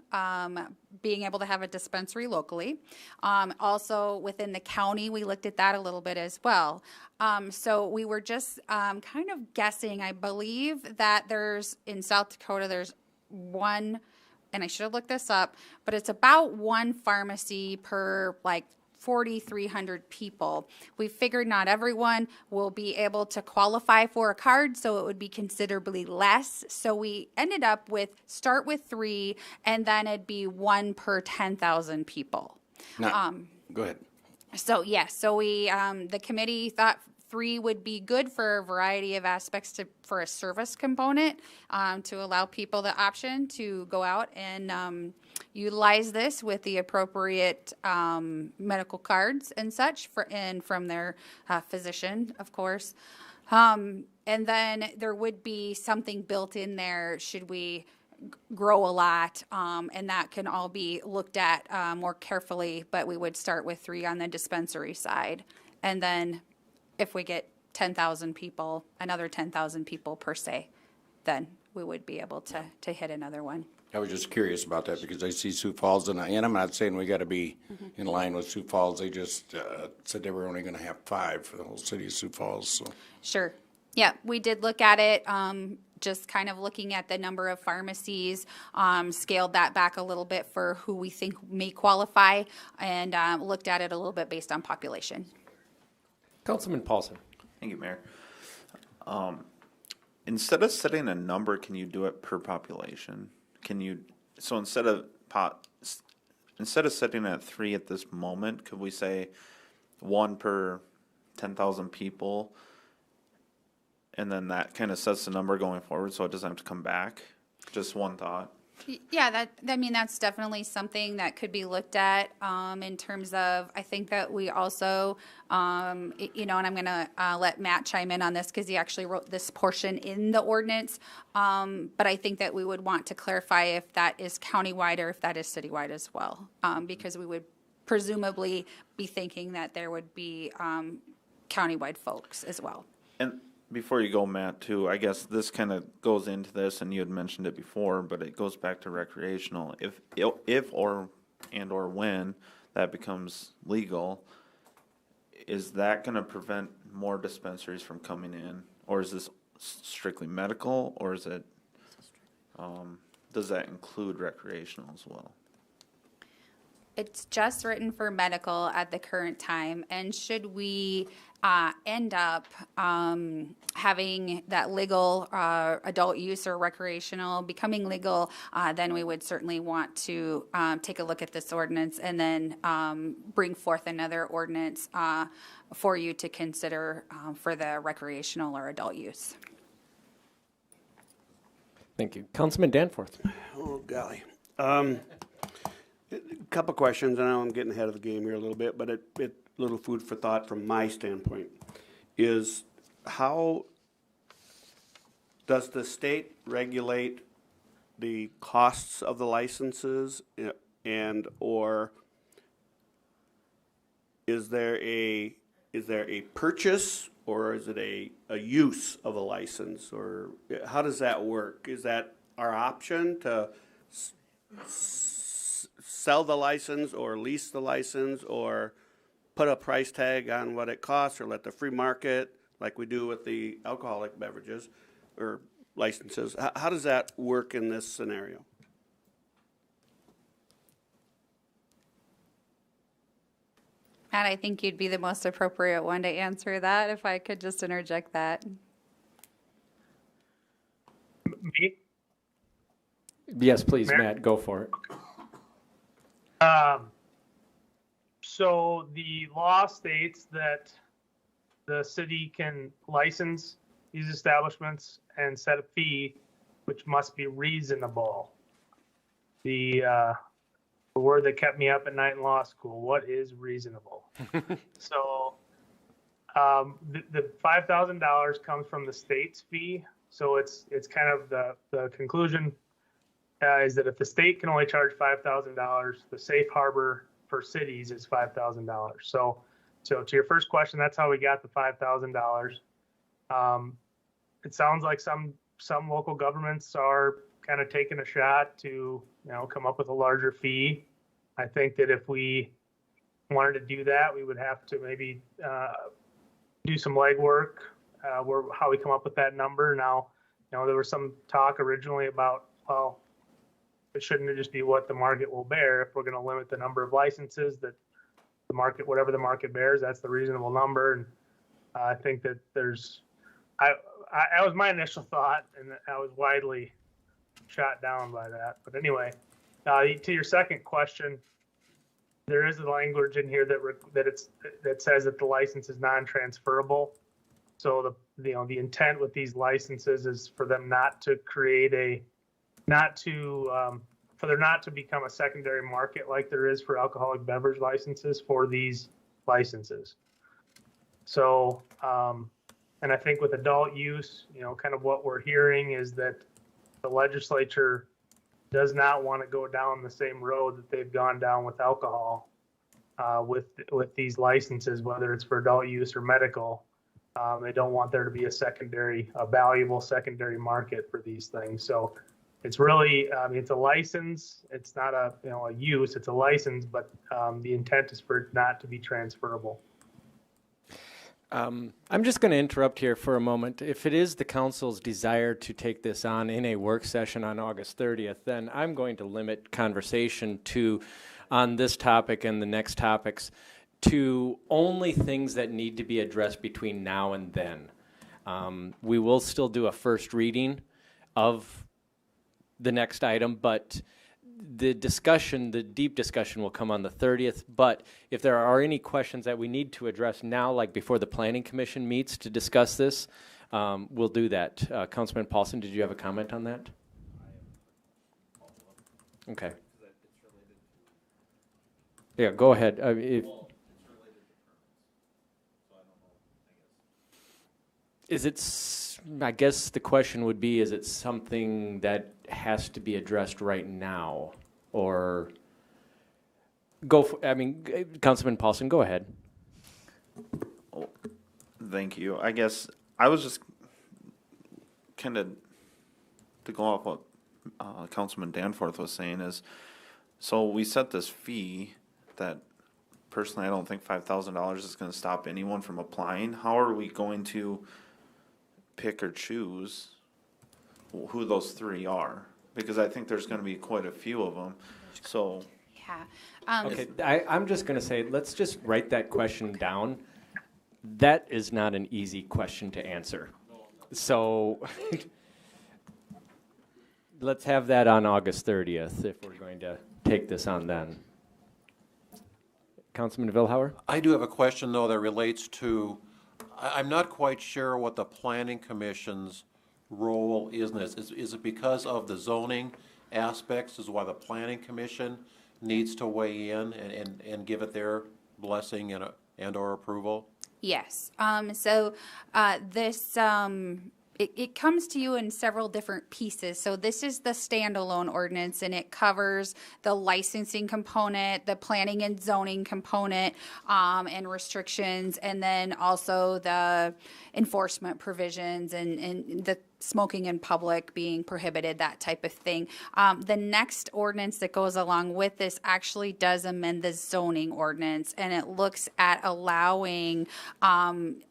being able to have a dispensary locally. Also within the county, we looked at that a little bit as well. So we were just kind of guessing. I believe that in South Dakota, there's 1, and I should have looked this up, but it's about 1 pharmacy per 4,300 people. We figured not everyone will be able to qualify for a card, so it would be considerably less. So we ended up start with 3, and then it'd be 1 per 10,000 people. Now, go ahead. So yes, so we the committee 3 would be good for a variety of aspects for a service component, to allow people the option to go out and utilize this with the appropriate medical cards and such and from their physician, of course. And then there would be something built in there should we grow a lot, and that can all be looked at more carefully, but we would start with 3 on the dispensary side. And then if we get 10,000 people, another 10,000 people per se, then we would be able to hit another one. I was just curious about that because I see Sioux Falls, and I'm not saying we got to be in line with Sioux Falls. They just said they were only going to have 5 for the whole city of Sioux Falls. So. Sure. Yeah, we did look at it, just kind of looking at the number of pharmacies, scaled that back a little bit for who we think may qualify, and looked at it a little bit based on population. Councilman Paulson. Thank you, Mayor. Instead of setting a number, can you do it per population? Can you, so instead of setting at 3 at this moment, could we say 1 per 10,000 people? And then that kind of sets the number going forward so it doesn't have to come back? Just one thought. Yeah, that's definitely something that could be looked at in terms of, I think that we also, and I'm going to let Matt chime in on this because he actually wrote this portion in the ordinance, but I think that we would want to clarify if that is countywide or if that is citywide as well, because we would presumably be thinking that there would be countywide folks as well. And before you go, Matt, too, I guess this kind of goes into this, and you had mentioned it before, but it goes back to recreational. If or when that becomes legal, is that going to prevent more dispensaries from coming in, or is this strictly medical, or is it? Does that include recreational as well? It's just written for medical at the current time, and should we end up having that legal adult use or recreational becoming legal, then we would certainly want to take a look at this ordinance and then bring forth another ordinance for you to consider for the recreational or adult use. Thank you. Councilman Danforth. Oh, golly. A couple questions, and I know I'm getting ahead of the game here a little bit, but it little food for thought from my standpoint is how does the state regulate the costs of the licenses, and or is there a purchase, or is it a use of a license, or how does that work? Is that our option to sell the license or lease the license or put a price tag on what it costs, or let the free market, like we do with the alcoholic beverages or licenses? How does that work in this scenario? Matt, I think you'd be the most appropriate one to answer that, if I could just interject that. Me? Yes, please, Mayor? Matt, go for it. So the law states that the city can license these establishments and set a fee, which must be reasonable. The word that kept me up at night in law school, what is reasonable? So the $5,000 comes from the state's fee. So it's kind of the conclusion is that if the state can only charge $5,000, the safe harbor for cities is $5,000. So to your first question, that's how we got the $5,000. It sounds like some local governments are kind of taking a shot to come up with a larger fee. I think that if we wanted to do that, we would have to maybe do some legwork how we come up with that number. Now, there was some talk originally about, well, it shouldn't just be what the market will bear. If we're going to limit the number of licenses, that the market, whatever the market bears, that's the reasonable number. And I think that that was my initial thought, and I was widely shot down by that. But anyway, to your second question, there is a language in here that says that the license is non-transferable. So the intent with these licenses is for them not to create for there not to become a secondary market like there is for alcoholic beverage licenses for these licenses. So, and I think with adult use, kind of what we're hearing is that the legislature does not want to go down the same road that they've gone down with alcohol, with these licenses, whether it's for adult use or medical. They don't want there to be a valuable secondary market for these things. So it's really, it's a license. It's not a use. It's a license, but the intent is for it not to be transferable. I'm just going to interrupt here for a moment. If it is the council's desire to take this on in a work session on August 30th, then I'm going to limit conversation on this topic and the next topics to only things that need to be addressed between now and then. We will still do a first reading of the next item, but the deep discussion will come on the 30th. But if there are any questions that we need to address now, like before the Planning Commission meets to discuss this, we'll do that. Councilman Paulson, did you have a comment on that? Okay. Yeah, go ahead. I guess the question would be, is it something that has to be addressed right now? Or Councilman Paulson, go ahead. Oh, thank you. I guess I was just kind of to go off what Councilman Danforth was saying is, so we set this fee that personally I don't think $5,000 is going to stop anyone from applying. How are we going to pick or choose who those three are? Because I think there's going to be quite a few of them. So yeah. Okay, I'm just going to say, let's just write that question down. That is not an easy question to answer. So let's have that on August 30th if we're going to take this on then. Councilman Vilhauer? I do have a question, though, that relates to, I'm not quite sure what the Planning Commission's role is in this. Is it because of the zoning aspects is why the Planning Commission needs to weigh in and give it their blessing and or approval? Yes. This it comes to you in several different pieces. So this is the standalone ordinance, and it covers the licensing component, the planning and zoning component, and restrictions, and then also the enforcement provisions and the smoking in public being prohibited, that type of thing. The next ordinance that goes along with this actually does amend the zoning ordinance, and it looks at allowing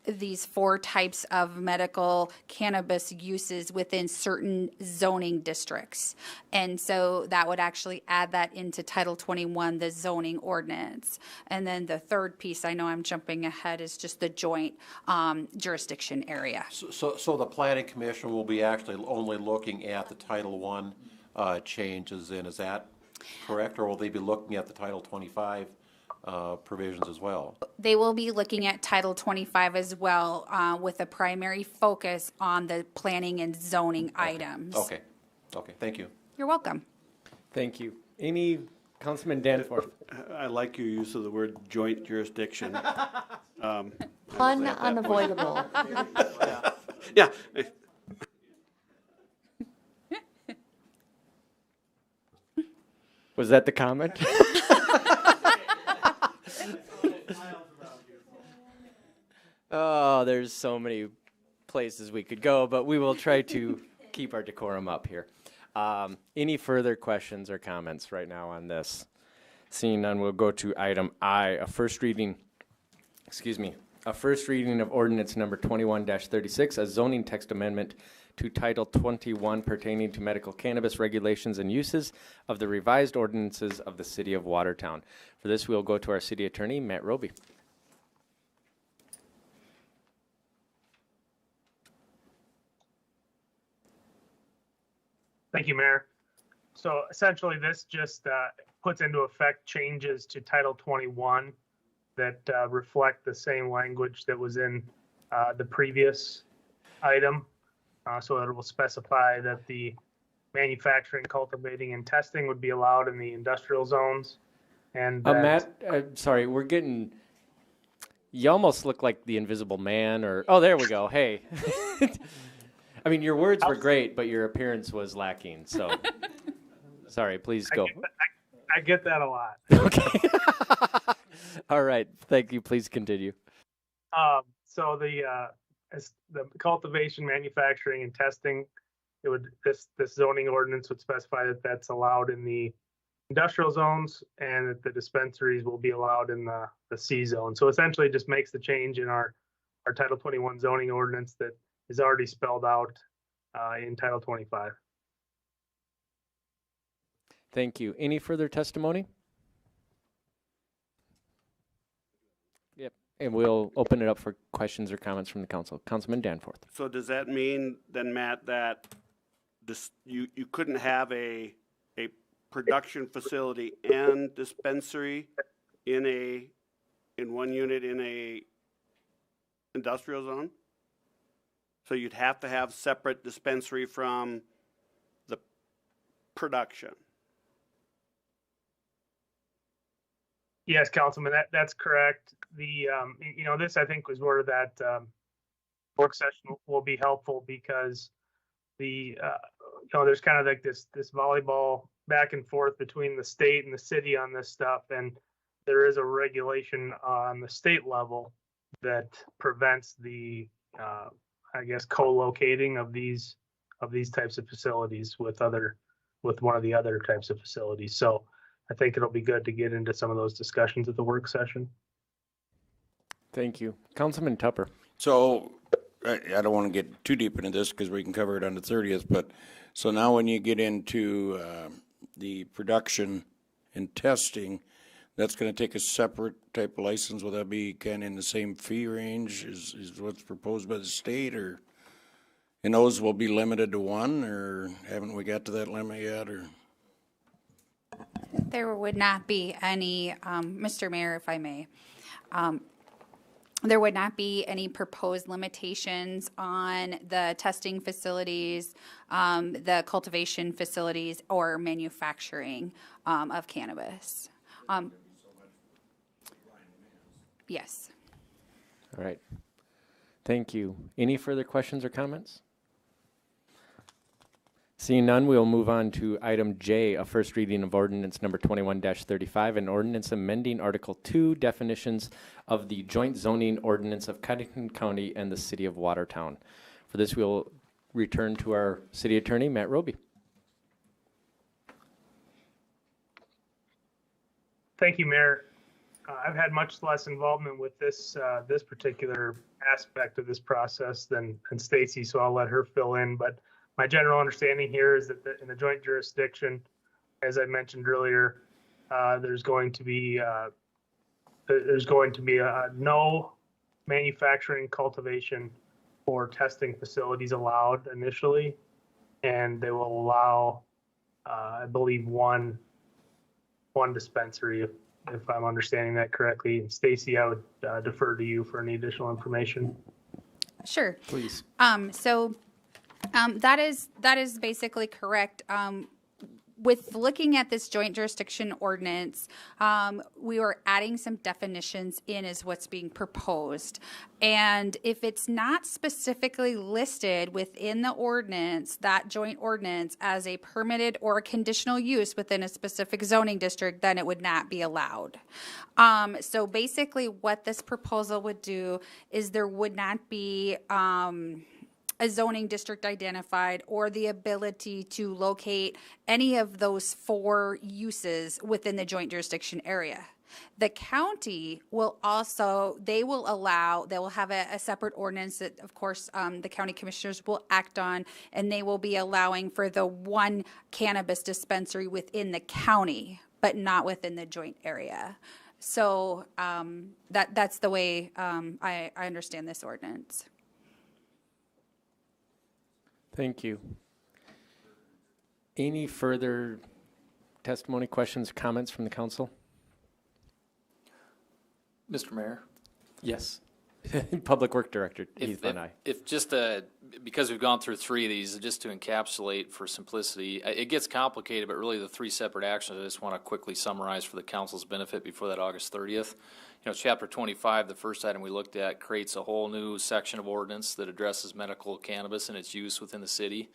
these 4 types of medical cannabis uses within certain zoning districts. And so that would actually add that into Title 21, the zoning ordinance. And then the third piece, I know I'm jumping ahead, is just the joint jurisdiction area. So the Planning Commission will be actually only looking at the Title I changes in, is that correct? Or will they be looking at the Title 25 provisions as well? They will be looking at Title 25 as well, with a primary focus on the planning and zoning items. Okay, thank you. You're welcome. Thank you. Councilman Danforth? I like your use of the word joint jurisdiction. Pun unavoidable. Yeah. Was that the comment? Oh, there's so many places we could go, but we will try to keep our decorum up here. Any further questions or comments right now on this? Seeing none, we'll go to item I, a first reading of ordinance number 21-36, a zoning text amendment to Title 21 pertaining to medical cannabis regulations and uses of the revised ordinances of the City of Watertown. For this, we'll go to our City Attorney, Matt Roby. Thank you, Mayor. So essentially, this just puts into effect changes to Title 21 that reflect the same language that was in the previous item. So it will specify that the manufacturing, cultivating, and testing would be allowed in the industrial zones. And Matt, sorry, we're getting. You almost look like the Invisible Man, or there we go. Hey, I mean, your words were great, but your appearance was lacking. So, sorry. Please go. I get that a lot. Okay. All right. Thank you. Please continue. So the cultivation, manufacturing, and testing, this zoning ordinance would specify that that's allowed in the industrial zones, and that the dispensaries will be allowed in the C zone. So essentially, it just makes the change in our Title 21 zoning ordinance that is already spelled out in Title 25. Thank you. Any further testimony? Yep. And we'll open it up for questions or comments from the council. Councilman Danforth. So does that mean then, Matt, that you couldn't have a production facility and dispensary in one unit in a industrial zone? So you'd have to have separate dispensary from the production? Yes, Councilman, that's correct. This I think was where that work session will be helpful, because there's kind of like this volleyball back and forth between the state and the city on this stuff, and there is a regulation on the state level that prevents the co-locating of these types of facilities with one of the other types of facilities. So I think it'll be good to get into some of those discussions at the work session. Thank you. Councilman Tupper. So I don't want to get too deep into this because we can cover it on the 30th, but so now when you get into the production and testing, that's going to take a separate type of license. Will that be kind of in the same fee range is what's proposed by the state, and those will be limited to one, or haven't we got to that limit yet, or? There would not be any, Mr. Mayor, if I may, there would not be any proposed limitations on the testing facilities, the cultivation facilities, or manufacturing of cannabis. Yes. All right. Thank you. Any further questions or comments? Seeing none, we will move on to item J, a first reading of ordinance number 21-35, an ordinance amending Article 2, definitions of the joint zoning ordinance of Cottington County and the city of Watertown. For this, we will return to our city attorney, Matt Roby. Thank you, Mayor. I've had much less involvement with this particular aspect of this process than Stacy, so I'll let her fill in. But my general understanding here is that in the joint jurisdiction, as I mentioned earlier, there's going to be no manufacturing, cultivation, or testing facilities allowed initially, and they will allow, I believe, one dispensary, if I'm understanding that correctly. Stacy, I would defer to you for any additional information. Sure. Please. That is basically correct. With looking at this joint jurisdiction ordinance, we were adding some definitions in as what's being proposed. And if it's not specifically listed within the ordinance, that joint ordinance, as a permitted or a conditional use within a specific zoning district, then it would not be allowed. So basically what this proposal would do is there would not be a zoning district identified or the ability to locate any of those 4 uses within the joint jurisdiction area. The county will also, they will have a separate ordinance that, of course, the county commissioners will act on, and they will be allowing for the one cannabis dispensary within the county, but not within the joint area. So that's the way I understand this ordinance. Thank you. Any further testimony, questions, comments from the council? Mr. Mayor? Yes. Public Work Director, Heath and I. If just, because we've gone through 3 of these, just to encapsulate for simplicity, it gets complicated, but really the 3 separate actions, I just want to quickly summarize for the council's benefit before that August 30th. You know, Chapter 25, the first item we looked at, creates a whole new section of ordinance that addresses medical cannabis and its use within the city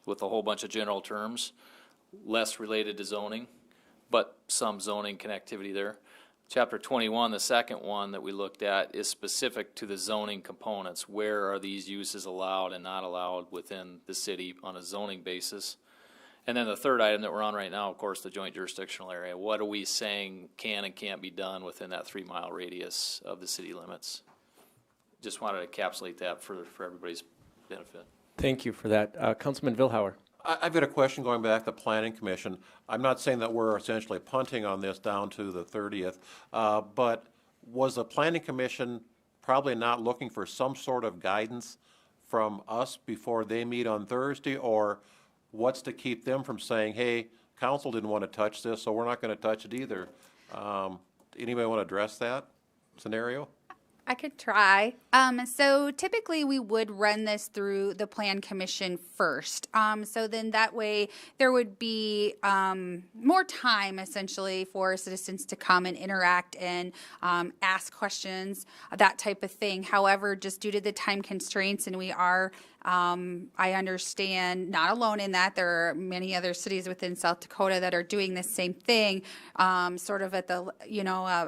with a whole bunch of general terms, less related to zoning, but some zoning connectivity there. Chapter 21, the second one that we looked at, is specific to the zoning components. Where are these uses allowed and not allowed within the city on a zoning basis? And then the third item that we're on right now, of course, the joint jurisdictional area. What are we saying can and can't be done within that 3-mile radius of the city limits? Just wanted to encapsulate that for everybody's benefit. Thank you for that. Councilman Vilhauer. I've got a question going back to the Planning Commission. I'm not saying that we're essentially punting on this down to the 30th, but was the Planning Commission probably not looking for some sort of guidance from us before they meet on Thursday, or what's to keep them from saying, hey, council didn't want to touch this, so we're not going to touch it either? Anybody want to address that scenario? I could try. So typically we would run this through the Plan Commission first. So then that way there would be more time essentially for citizens to come and interact and ask questions, that type of thing. However, just due to the time constraints, and we are, I understand, not alone in that. There are many other cities within South Dakota that are doing the same thing, sort of at the,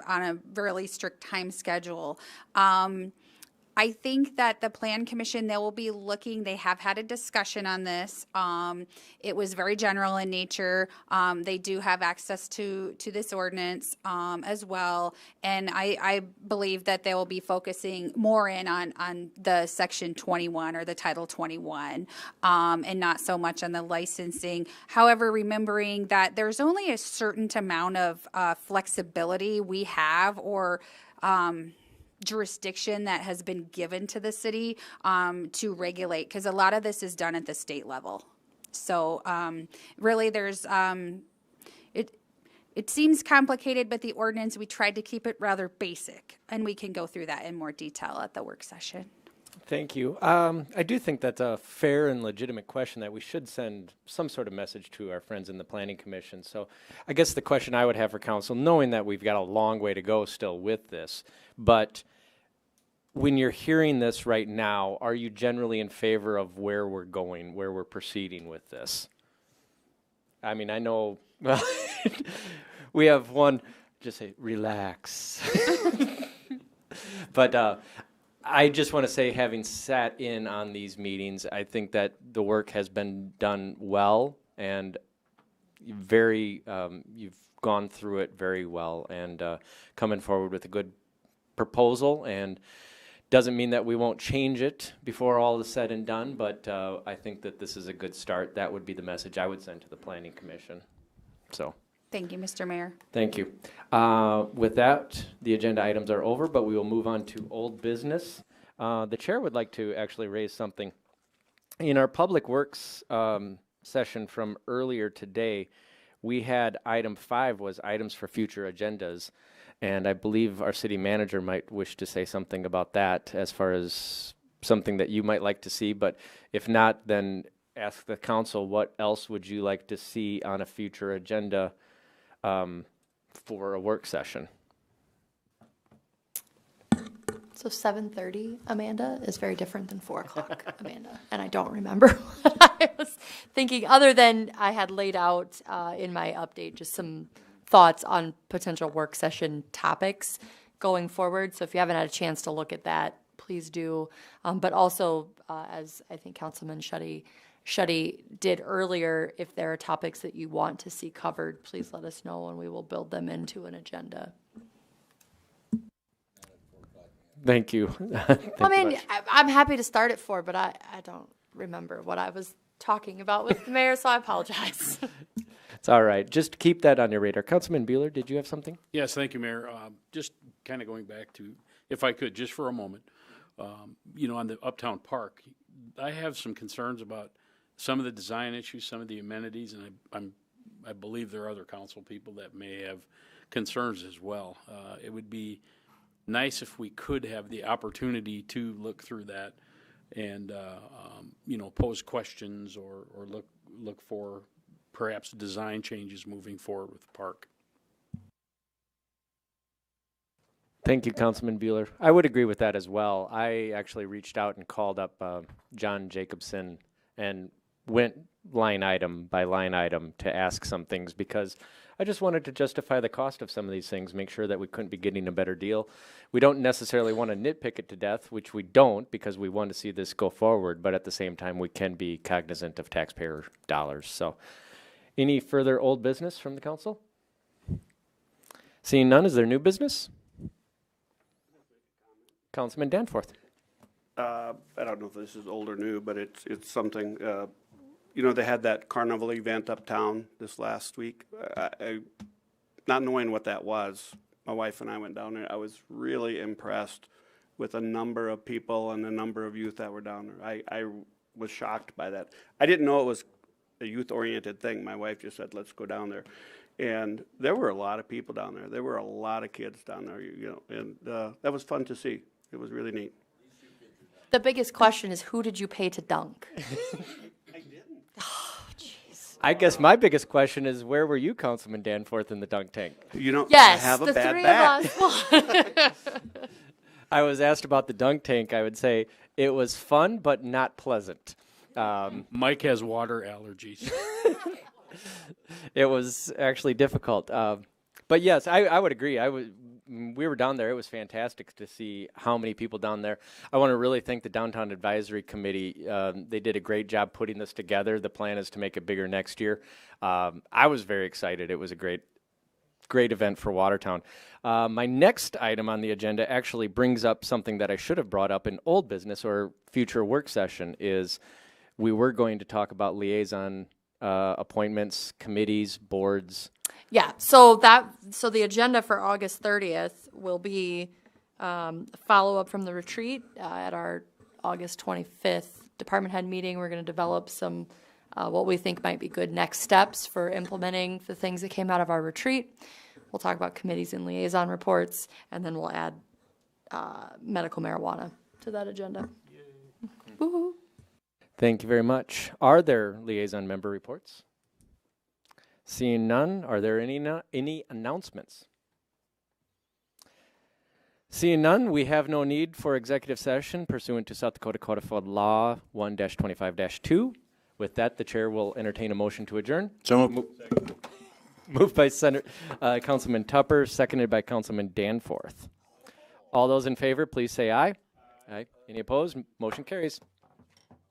on a really strict time schedule. I think that the Plan Commission, they will be looking, they have had a discussion on this. It was very general in nature. They do have access to this ordinance as well. And I believe that they will be focusing more in on the Section 21 or the Title 21 and not so much on the licensing. However, remembering that there's only a certain amount of flexibility we have or jurisdiction that has been given to the city to regulate, because a lot of this is done at the state level. So really there's it seems complicated, but the ordinance, we tried to keep it rather basic, and we can go through that in more detail at the work session. Thank you. I do think that's a fair and legitimate question that we should send some sort of message to our friends in the Planning Commission. So I guess the question I would have for council, knowing that we've got a long way to go still with this, but when you're hearing this right now, are you generally in favor of where we're going, where we're proceeding with this? I mean, I know, well, we have one, just say, relax. But I just want to say, having sat in on these meetings, I think that the work has been done well, and very, you've gone through it very well, and coming forward with a good proposal. And doesn't mean that we won't change it before all is said and done, but I think that this is a good start. That would be the message I would send to the Planning Commission. So. Thank you, Mr. Mayor. Thank you. With that, the agenda items are over, but we will move on to old business. The chair would like to actually raise something. In our Public Works session from earlier today, we had item 5 was items for future agendas, and I believe our city manager might wish to say something about that as far as something that you might like to see, but if not, then ask the council, what else would you like to see on a future agenda for a work session? So 7:30, Amanda, is very different than 4 o'clock, Amanda. And I don't remember what I was thinking, other than I had laid out in my update just some thoughts on potential work session topics going forward. So if you haven't had a chance to look at that, please do. But also, as I think Councilman Shetty did earlier, if there are topics that you want to see covered, please let us know and we will build them into an agenda. Thank you. I mean, I'm happy to start at 4, but I don't remember what I was talking about with the mayor, so I apologize. It's all right. Just keep that on your radar. Councilman Buehler, did you have something? Yes, thank you, Mayor. Just kind of going back to, if I could, just for a moment, on the Uptown Park, I have some concerns about some of the design issues, some of the amenities, and I believe there are other council people that may have concerns as well. It would be nice if we could have the opportunity to look through that and, pose questions or look for perhaps design changes moving forward with the park. Thank you, Councilman Bueller. I would agree with that as well. I actually reached out and called up John Jacobson and went line item by line item to ask some things because I just wanted to justify the cost of some of these things, make sure that we couldn't be getting a better deal. We don't necessarily want to nitpick it to death, which we don't because we want to see this go forward, but at the same time we can be cognizant of taxpayer dollars. So any further old business from the council? Seeing none, is there new business? Councilman Danforth. I don't know if this is old or new, but it's something, they had that carnival event uptown this last week. Not knowing what that was, my wife and I went down there. I was really impressed with the number of people and the number of youth that were down there. I was shocked by that. I didn't know it was a youth-oriented thing. My wife just said, let's go down there. And there were a lot of people down there. There were a lot of kids down there, and that was fun to see. It was really neat. The biggest question is, who did you pay to dunk? I didn't. Oh, jeez. I guess my biggest question is, where were you, Councilman Danforth, in the dunk tank? Yes, I have a the bad three back. of us. I was asked about the dunk tank. I would say it was fun, but not pleasant. Mike has water allergies. It was actually difficult. But yes, I would agree. We were down there. It was fantastic to see how many people down there. I want to really thank the Downtown Advisory Committee. They did a great job putting this together. The plan is to make it bigger next year. I was very excited. It was a great event for Watertown. My next item on the agenda actually brings up something that I should have brought up in old business or future work session is we were going to talk about liaison appointments, committees, boards. Yeah, so the agenda for August 30th will be follow-up from the retreat at our August 25th department head meeting. We're going to develop some what we think might be good next steps for implementing the things that came out of our retreat. We'll talk about committees and liaison reports, and then we'll add medical marijuana to that agenda. Woo-hoo. Thank you very much. Are there liaison member reports? Seeing none, are there any announcements? Seeing none, we have no need for executive session pursuant to South Dakota Codified Law 1-25-2. With that, the chair will entertain a motion to adjourn. So moved by Councilman Tupper, seconded by Councilman Danforth. All those in favor, please say aye. Aye. Any opposed? Motion carries.